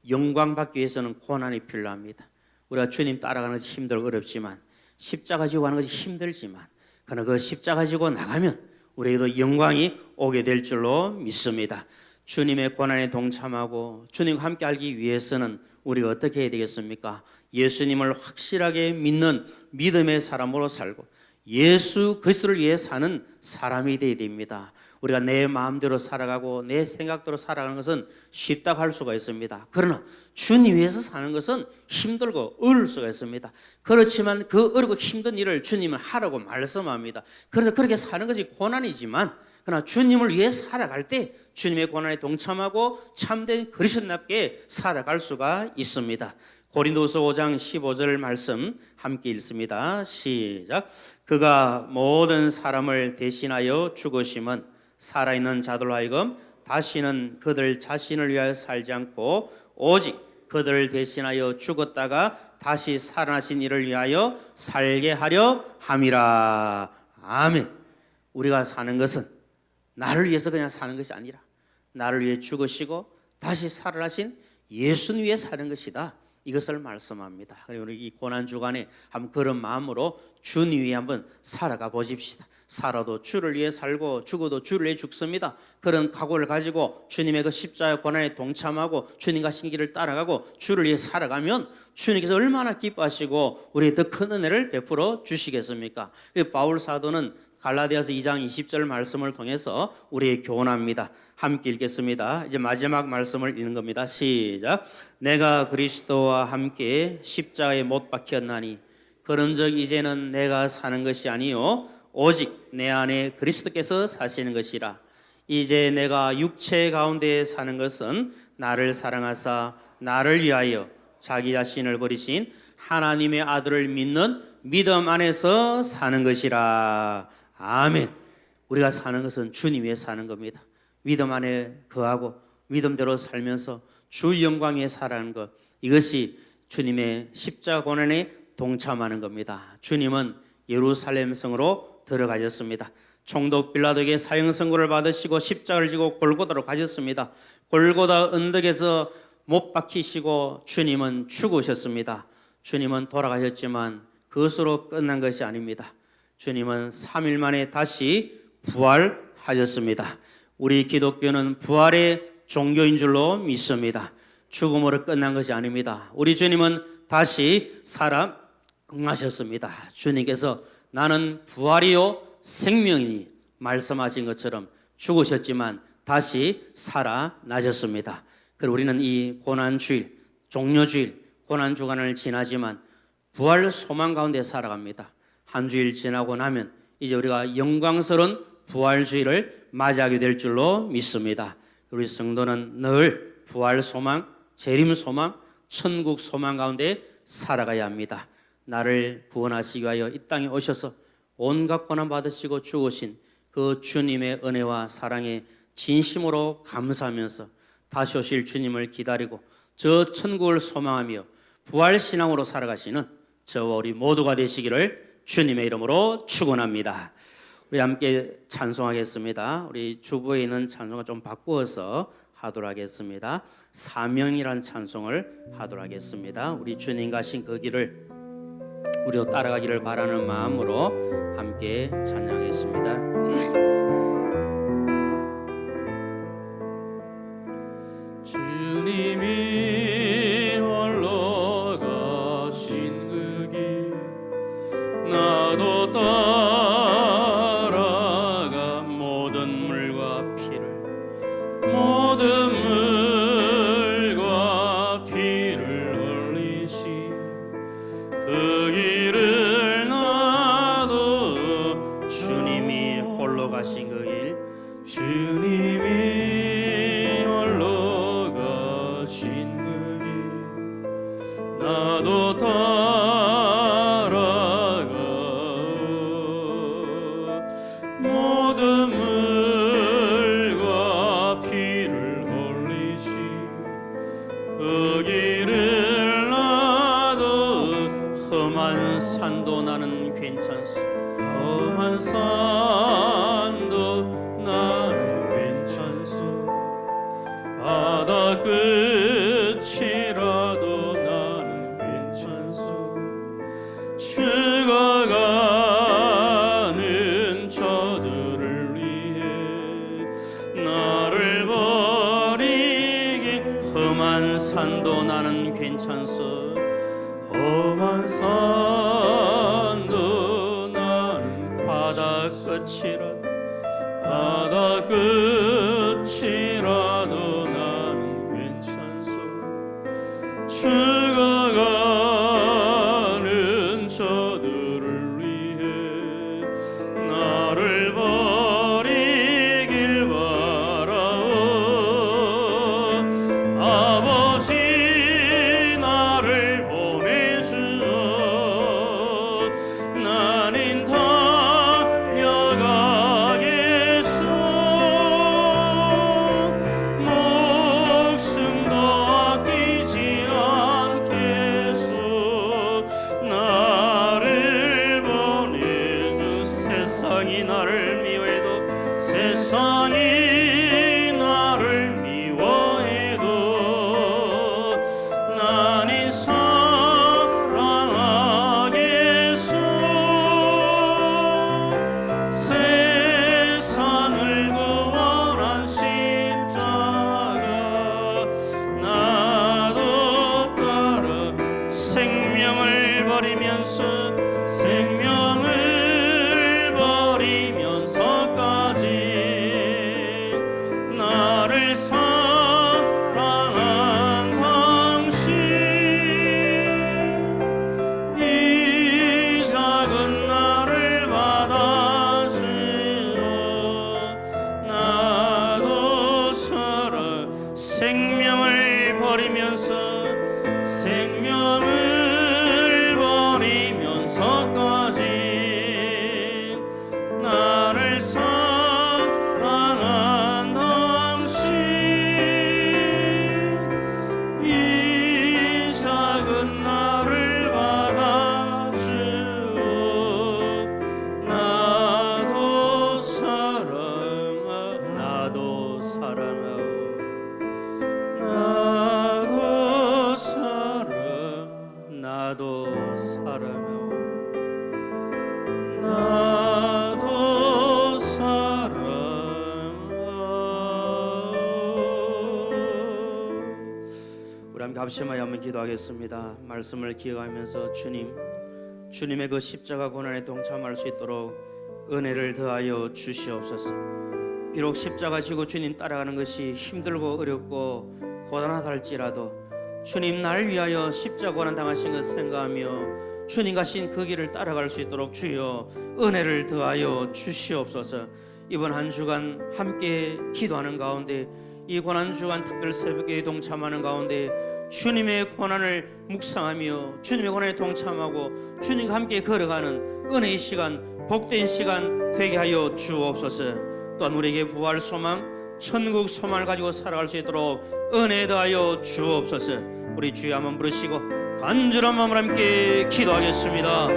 영광 받기 위해서는 고난이 필요합니다. 우리가 주님 따라가는 것이 힘들고 어렵지만 십자가 지고 가는 것이 힘들지만 그러나 그 십자가 지고 나가면 우리에게도 영광이 오게 될 줄로 믿습니다. 주님의 고난에 동참하고 주님과 함께 알기 위해서는 우리가 어떻게 해야 되겠습니까? 예수님을 확실하게 믿는 믿음의 사람으로 살고 예수 그리스도를 위해 사는 사람이 되어야 됩니다. 우리가 내 마음대로 살아가고 내 생각대로 살아가는 것은 쉽다고 할 수가 있습니다. 그러나 주님 위해서 사는 것은 힘들고 어려울 수가 있습니다. 그렇지만 그 어렵고 힘든 일을 주님은 하라고 말씀합니다. 그래서 그렇게 사는 것이 고난이지만 그러나 주님을 위해 살아갈 때 주님의 고난에 동참하고 참된 그리스도인답게 살아갈 수가 있습니다. 고린도서 5장 15절 말씀 함께 읽습니다. 시작. 그가 모든 사람을 대신하여 죽으심은 살아있는 자들로 하여금 다시는 그들 자신을 위하여 살지 않고 오직 그들을 대신하여 죽었다가 다시 살아나신 이를 위하여 살게 하려 함이라. 아멘. 우리가 사는 것은 나를 위해서 그냥 사는 것이 아니라 나를 위해 죽으시고 다시 살아나신 예수님 위해 사는 것이다. 이것을 말씀합니다. 그리고 우리 이 고난 주간에 한번 그런 마음으로 주님 위해 한번 살아가 보십시다. 살아도 주를 위해 살고 죽어도 주를 위해 죽습니다. 그런 각오를 가지고 주님의 그 십자가 고난에 동참하고 주님과 신기를 따라가고 주를 위해 살아가면 주님께서 얼마나 기뻐하시고 우리에게 더 큰 은혜를 베풀어 주시겠습니까? 바울 사도는 갈라디아서 2장 20절 말씀을 통해서 우리에게 교훈합니다. 함께 읽겠습니다. 이제 마지막 말씀을 읽는 겁니다. 시작. 내가 그리스도와 함께 십자가에 못 박혔나니 그런즉 이제는 내가 사는 것이 아니요 오직 내 안에 그리스도께서 사시는 것이라. 이제 내가 육체 가운데 사는 것은 나를 사랑하사 나를 위하여 자기 자신을 버리신 하나님의 아들을 믿는 믿음 안에서 사는 것이라. 아멘. 우리가 사는 것은 주님 위해 사는 겁니다. 믿음 안에 거하고 믿음대로 살면서 주 영광 위에 살아가는 것, 이것이 주님의 십자가 고난에 동참하는 겁니다. 주님은 예루살렘 성으로 들어가셨습니다. 총독 빌라도에게 사형 선고를 받으시고 십자가를 지고 골고다로 가셨습니다. 골고다 언덕에서 못 박히시고 주님은 죽으셨습니다. 주님은 돌아가셨지만 그것으로 끝난 것이 아닙니다. 주님은 3일 만에 다시 부활하셨습니다. 우리 기독교는 부활의 종교인 줄로 믿습니다. 죽음으로 끝난 것이 아닙니다. 우리 주님은 다시 살아나셨습니다. 주님께서 나는 부활이요 생명이니 말씀하신 것처럼 죽으셨지만 다시 살아나셨습니다. 그리고 우리는 이 고난주일, 종료주일, 고난주간을 지나지만 부활 소망 가운데 살아갑니다. 한 주일 지나고 나면 이제 우리가 영광스러운 부활주일을 맞이하게 될 줄로 믿습니다. 우리 성도는 늘 부활 소망, 재림 소망, 천국 소망 가운데 살아가야 합니다. 나를 구원하시기 위하여 이 땅에 오셔서 온갖 고난 받으시고 죽으신 그 주님의 은혜와 사랑에 진심으로 감사하면서 다시 오실 주님을 기다리고 저 천국을 소망하며 부활 신앙으로 살아가시는 저와 우리 모두가 되시기를 주님의 이름으로 축원합니다. 우리 함께 찬송하겠습니다. 우리 주부에 있는 찬송을 좀 바꾸어서 하도록 하겠습니다. 사명이란 찬송을 하도록 하겠습니다. 우리 주님 가신 그 길을 우리도 따라가기를 바라는 마음으로 함께 찬양하겠습니다. 주님이 홀로 가신 그 길 나도 따라가 모든 물과 피를 흘리시 그 길을 나도 주님이 홀로 가신 그 길 주님이 홀로 가신 그 길 나도 따라가 모든 물과 피를 흘리시 그 길을 나도 험한 산도 나는 괜찮소 험한 산도 나는 괜찮소 바다 끝이라도 나는 괜찮소 주가 끝이라도 바다 끝이라도 나는 괜찮소. 죽어가는 저들을 위해 나를 버리길 바라오. 아버지 나를 보내주어 나는 달려가겠소. 목숨도 아끼지 않겠소. 나를 보내주. 세상이 나를 미워해도 세상이 나를 미워해도 나는 사랑하겠소. 세상을 구원한 십자가 나도 따라 생명을 버리면서까지 나를 사랑한 당신 이 작은 나를 받아주어 나도 살아. 생명을 버리면서까지 나를 사랑한 당신 이 작은 나를 받아주어 나도 사랑하오. 나도 사랑하오. 나도 사랑하오. 나도 사랑하오. 우리 함께 합심하여 한번 기도하겠습니다. 말씀을 기억하면서 주님의 그 십자가 고난에 동참할 수 있도록 은혜를 더하여 주시옵소서. 비록 십자가 지고 주님 따라가는 것이 힘들고 어렵고 고단하다 할지라도 주님 날 위하여 십자가 고난 당하신 것 생각하며 주님 가신 그 길을 따라갈 수 있도록 주여 은혜를 더하여 주시옵소서. 이번 한 주간 함께 기도하는 가운데 이 고난 주간 특별 새벽에 동참하는 가운데 주님의 고난을 묵상하며 주님의 고난에 동참하고 주님과 함께 걸어가는 은혜의 시간, 복된 시간 되게 하여 주옵소서. 또한 우리에게 부활 소망, 천국 소망을 가지고 살아갈 수 있도록 은혜 더하여 주옵소서. 우리 주여 한번 부르시고 간절한 마음으로 함께 기도하겠습니다.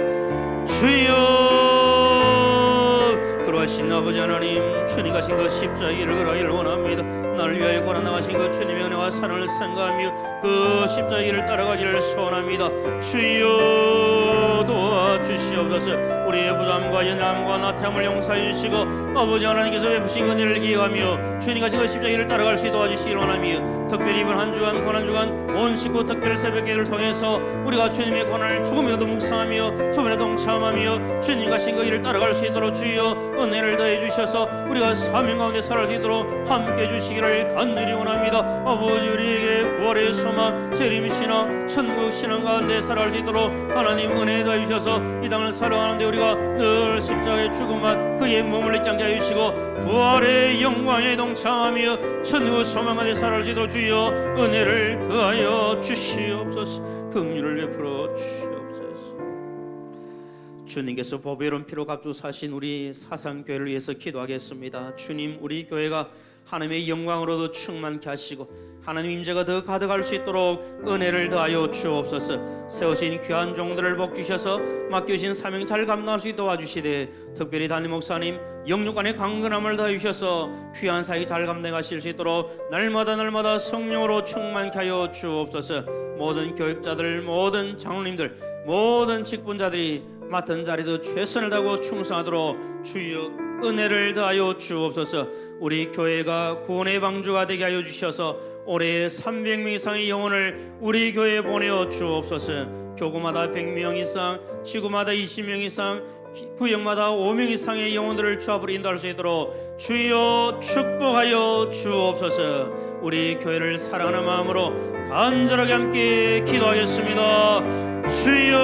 주여, 그러하신 아버지 하나님, 주님 가신 그 십자가의 길을 걸어가기를 원합니다. 나를 위하여 고난 당하신 그 주님의 은혜와 사랑을 생각하며 그 십자가의 길을 따라가기를 소원합니다. 주여 도와주시옵소서. 우리의 부담과 연약함과 나태함을 용서해 주시고 아버지 하나님께서 베푸신 은혜를 기억하며 주님 가신 그 십자가의 길을 따라갈 수 있도록 도와주시기를 원하며 특별히 이번 한 주간 고난 주간 온 식구 특별 새벽기를 통해서 우리가 주님의 고난을 조금이라도 묵상하며 조금이라도 동참하며 주님 가신 그 길을 따라갈 수 있도록 주여 은혜를 더해 주셔서 우리가 사명 가운데 살아갈 수 있도록 함께 해주시기를 간절히 원합니다. 아버지, 우리에게 부활의 소망, 재림신앙, 천국신앙 가운데 살아갈 수 있도록 하나님 은혜 더해 주셔서 이 땅을 살아가는데 우리가 늘 십자가의 죽음만 그의 몸을 잊지 않게 해주시고 부활의 영광에 동참하며 천국 소망 가운데 살아갈 수 있도록 주여 은혜를 더하여 주시옵소서. 긍휼을 베풀어 주시옵소서. 주님께서 보배로운 피로 값주사신 우리 사상교회를 위해서 기도하겠습니다. 주님, 우리 교회가 하나님의 영광으로도 충만케 하시고 하나님 임재가 더 가득할 수 있도록 은혜를 더하여 주옵소서. 세우신 귀한 종들을 복 주셔서 맡겨주신 사명 잘 감당할 수 있도록 도와주시되 특별히 담임 목사님 영육간의 강건함을 더해 주셔서 귀한 사역 잘 감당하실 수 있도록 날마다 성령으로 충만케 하여 주옵소서. 모든 교육자들, 모든 장로님들, 모든 직분자들이 맡은 자리에서 최선을 다하고 충성하도록 주여 은혜를 더하여 주옵소서. 우리 교회가 구원의 방주가 되게 하여 주셔서 올해 300명 이상의 영혼을 우리 교회에 보내어 주옵소서. 교구마다 100명 이상, 지구마다 20명 이상, 구역마다 5명 이상의 영혼들을 주 앞으로 인도할 수 있도록 주여 축복하여 주옵소서. 우리 교회를 사랑하는 마음으로 간절하게 함께 기도하겠습니다. 주여,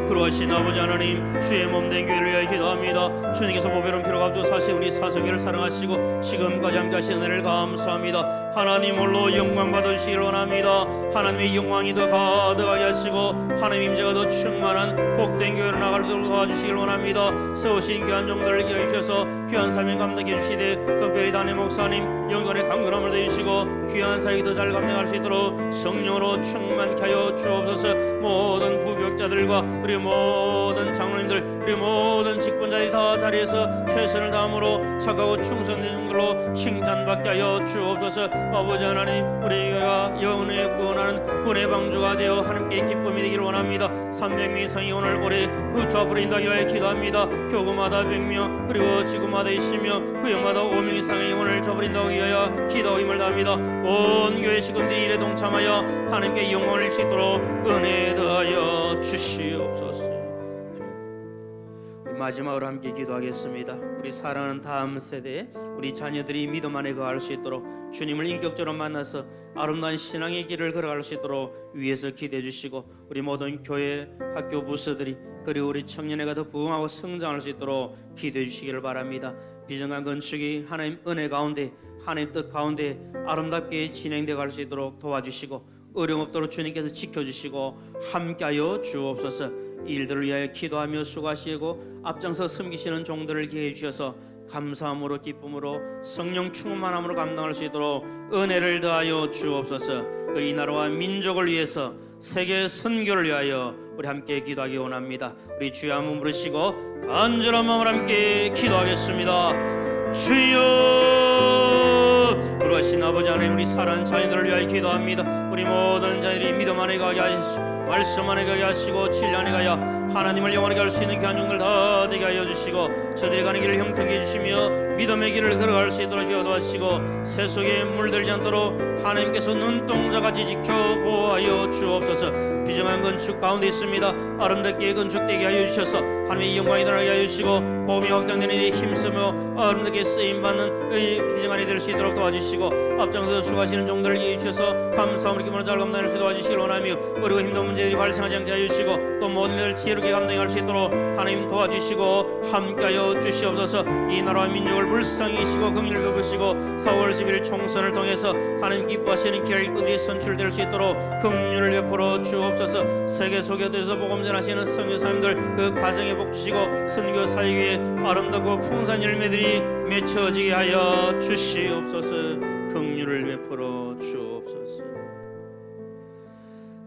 그러하신 아버지 하나님, 주의 몸된 교회를 위하여 기도합니다. 주님께서 보배로운 피로 값주사시 우리 사성교를 사랑하시고 지금까지 함께 하신 은혜를 감사합니다. 하나님 홀로 영광 받으시길 원합니다. 하나님의 영광이 더 가득하게 하시고 하나님 임재가 더 충만한 복된 교회로 나가도록 도와주시길 원합니다. 세우신 귀한 종들을 기하여 주셔서 귀한 사명 감당해 주시되 특별히 담임 목사님 영광의 강건함을 더해주시고 귀한 사역이 더 잘 감당할 수 있도록 성령으로 충만케 하여 주옵소서. 모든 부교육자들과 우리 모든 장로님들, 우리 모든 직분자들이 다 자리에서 최선을 다함으로 착하고 충성된 걸로 칭찬받게 하여 주옵소서. 아버지 하나님, 우리가 영혼에 구원하는 군의 방주가 되어 하나님께 기쁨이 되기를 원합니다. 300명 이상이 오늘 올해 주 앞으로 인도하기 위하여 기도합니다. 교구마다 100명, 그리고 지구마다 20명, 구역마다 5명 이상의 영혼을 주 앞으로 인도하기 위하여 기도하고 힘을 다합니다. 온 교회 식구들이 일에 동참하여 하나님께 영광을 줄 수 있도록 은혜 더하여 주시옵소서. 마지막으로 함께 기도하겠습니다. 우리 사랑하는 다음 세대, 우리 자녀들이 믿음 안에 거할 수 있도록 주님을 인격적으로 만나서 아름다운 신앙의 길을 걸어갈 수 있도록 위에서 기도해 주시고, 우리 모든 교회, 학교 부서들이, 그리고 우리 청년회가 더 부흥하고 성장할 수 있도록 기도해 주시기를 바랍니다. 비전관 건축이 하나님 은혜 가운데, 하나님 뜻 가운데 아름답게 진행되어 갈 수 있도록 도와주시고, 어려움 없도록 주님께서 지켜주시고 함께하여 주옵소서. 이 일들을 위하여 기도하며 수고하시고 앞장서 섬기시는 종들을 기회해 주셔서 감사함으로 기쁨으로 성령 충만함으로 감당할 수 있도록 은혜를 더하여 주옵소서. 우리 이 나라와 민족을 위해서, 세계 선교를 위하여 우리 함께 기도하기 원합니다. 우리 주여 한번 부르시고 간절한 마음으로 함께 기도하겠습니다. 주여, 그러하신 아버지 하나님, 우리 사랑하는 자녀들을 위하여 기도합니다. 우리 모든 자녀들이 믿음 안에 가게 하시고 말씀 안에 가게 하시고 진리 안에 가야 하나님을 영원하게 할 수 있는 귀한 종들 다 되게 하여 주시고, 저들이 가는 길을 형통해 주시며 믿음의 길을 걸어갈 수 있도록 도와주시고, 세속에 물들지 않도록 하나님께서 눈동자같이 지켜 보호하여 주옵소서. 비정한 건축 가운데 있습니다. 아름답게 건축되게 하여 주셔서 하나님의 영광이 드러나게 하여 주시고, 복음이 확장되는 일에 힘쓰며 아름답게 쓰임받는 비정한이 될 수 있도록 도와주시고, 앞장서 수고하시는 종들을 이해 주셔서 감사함으로 기쁨으로 잘 감당할 수 있도록 도와주시길 원하며, 그리고 힘든 문제들이 발생하지 않게 하여 주시고 또 모든 일을 지혜롭게 감당할 수 있도록 하나님 도와주시고 함께하여 주시옵소서. 이 나라와 민족을 불쌍히시고 긍휼히 여기시고 4월 11일 총선을 통해서 하나님 기뻐하시는 기일꾼들이 선출될 수 있도록 긍휼을 베풀어 주옵소서. 세계 속에서 복음 전하시는 선교사님들 그 과정에 복 주시고 선교 사역 위에 아름답고 풍성한 열매들이 맺혀지게 하여 주시옵소서. 긍휼을 베풀어 주옵소서.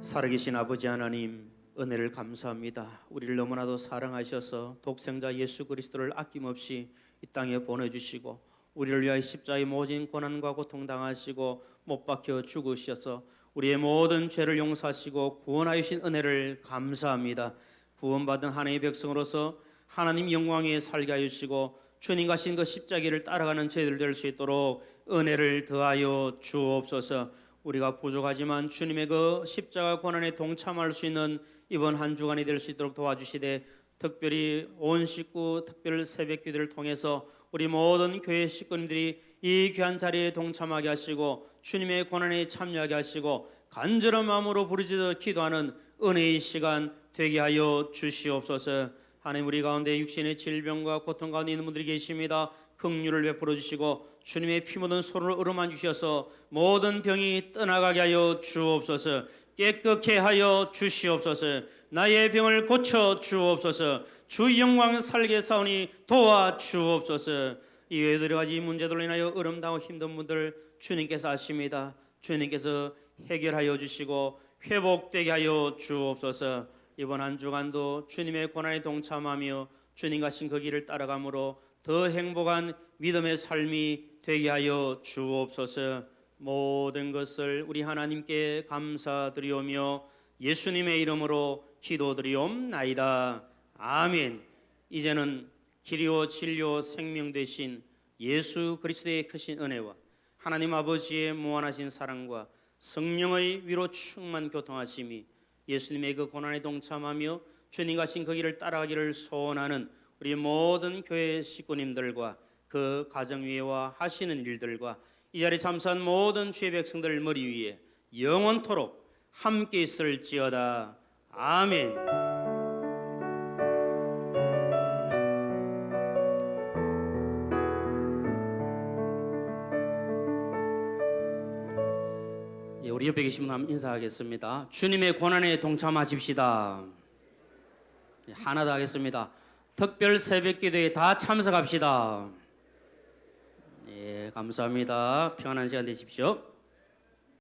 살아계신 아버지 하나님, 은혜를 감사합니다. 우리를 너무나도 사랑하셔서 독생자 예수 그리스도를 아낌없이 이 땅에 보내주시고 우리를 위하여 십자가의 모진 고난과 고통 당하시고 못 박혀 죽으셔서 우리의 모든 죄를 용서하시고 구원하여 주신 은혜를 감사합니다. 구원받은 하나님의 백성으로서 하나님 영광에 살게 하여 주시고 주님 가신 그 십자가를 따라가는 저희들 될 수 있도록 은혜를 더하여 주옵소서. 우리가 부족하지만 주님의 그 십자가 고난에 동참할 수 있는 이번 한 주간이 될 수 있도록 도와주시되, 특별히 온 식구 특별 새벽 기도를 통해서 우리 모든 교회 식구님들이 이 귀한 자리에 동참하게 하시고 주님의 고난에 참여하게 하시고 간절한 마음으로 부르짖어 기도하는 은혜의 시간 되게 하여 주시옵소서. 하나님, 우리 가운데 육신의 질병과 고통 가운데 있는 분들이 계십니다. 긍휼을 베풀어 주시고 주님의 피 묻은 소를 으름만 주셔서 모든 병이 떠나가게 하여 주옵소서. 깨끗게 하여 주시옵소서. 나의 병을 고쳐 주옵소서. 주 영광 살게 사오니 도와 주옵소서. 이외에 여러 가지 문제들로 인하여 어려움당하고 힘든 분들 주님께서 아십니다. 주님께서 해결하여 주시고 회복되게 하여 주옵소서. 이번 한 주간도 주님의 고난에 동참하며 주님 가신 그 길을 따라감으로 더 행복한 믿음의 삶이 되게 하여 주옵소서. 모든 것을 우리 하나님께 감사드리오며 예수님의 이름으로 기도드리옵나이다. 아멘. 이제는 길이요 진리요 생명 되신 예수 그리스도의 크신 은혜와 하나님 아버지의 무한하신 사랑과 성령의 위로 충만 교통하심이 예수님의 그 고난에 동참하며 주님 가신 그 길을 따라가기를 소원하는 우리 모든 교회 식구님들과 그 가정 위에와 하시는 일들과 이 자리에 참석한 모든 주의 백성들 머리 위에 영원토록 함께 있을지어다. 아멘. 예, 우리 옆에 계신 분 한번 인사하겠습니다. 주님의 고난에 동참하십시다. 예, 하나 더 하겠습니다. 특별 새벽 기도에 다 참석합시다. 예, 감사합니다. 평안한 시간 되십시오.